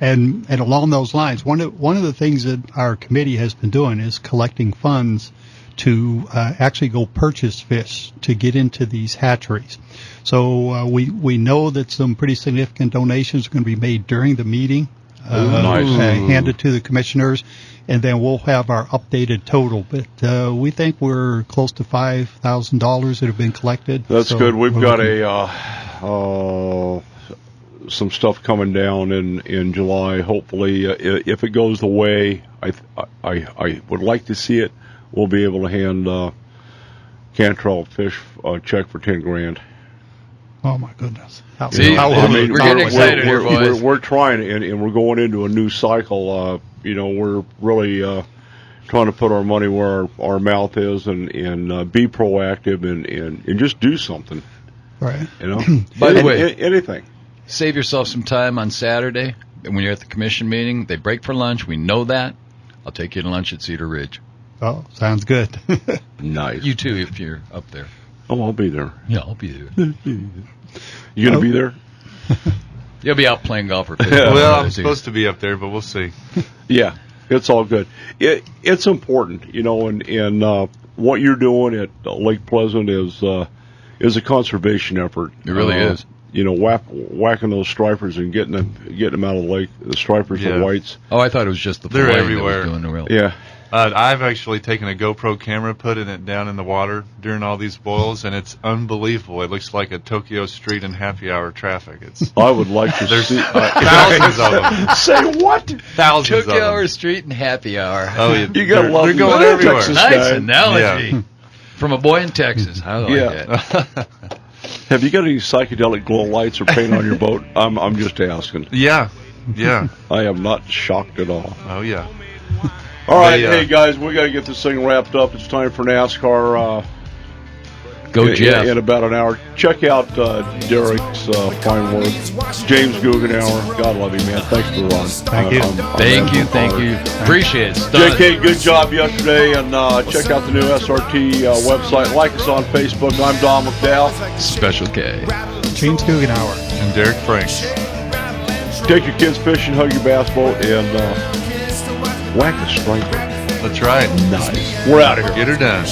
And along those lines, one of the things that our committee has been doing is collecting funds to actually go purchase fish to get into these hatcheries. So we know that some pretty significant donations are going to be made during the meeting, handed to the commissioners, and then we'll have our updated total. But we think we're close to $5,000 that have been collected. That's good. We've got some stuff coming down in July. Hopefully, if it goes the way I would like to see it, we'll be able to hand Cantrell Fish a check for $10,000. Oh my goodness! We're getting excited here, boys. We're trying, and we're going into a new cycle. We're really trying to put our money where our mouth is, and be proactive and just do something. Right. By the way, anything. Save yourself some time on Saturday when you're at the commission meeting. They break for lunch. We know that. I'll take you to lunch at Cedar Ridge. Oh, sounds good. Nice. You too, if you're up there. Oh, I'll be there. Yeah, I'll be there. You going to be there? You'll be out playing golf or fishing. Well, I'm supposed to be up there, but we'll see. Yeah, it's all good. It's important, and what you're doing at Lake Pleasant is a conservation effort. It really is. Whacking those stripers and getting them out of the lake. The stripers, the whites. Oh, I thought it was just the They're fillet everywhere. that was doing the real. Yeah. I've actually taken a GoPro camera, putting it down in the water during all these boils, and it's unbelievable. It looks like a Tokyo street in happy hour traffic. I would like to see thousands of them. Say what? Thousands of them. Tokyo hour street and happy hour. Oh, you gotta love they're going everywhere. Texas Nice guy. analogy. Yeah. From a boy in Texas. I like that. Have you got any psychedelic glow lights or paint on your boat? I'm just asking. Yeah. I am not shocked at all. Oh, yeah. All right, hey guys, we got to get this thing wrapped up. It's time for NASCAR. Go Jeff. In about an hour. Check out Derek's fine work. James Guggenauer, God love you, man. Thanks for the run. Thank you. Appreciate it. JK, good job yesterday, and check out the new SRT website. Like us on Facebook. I'm Don McDowell. Special K. James Guggenauer. And Derek Franks. Take your kids fishing, hug your bass boat, and whack a striper. That's right. Nice. We're out of here. Get her done.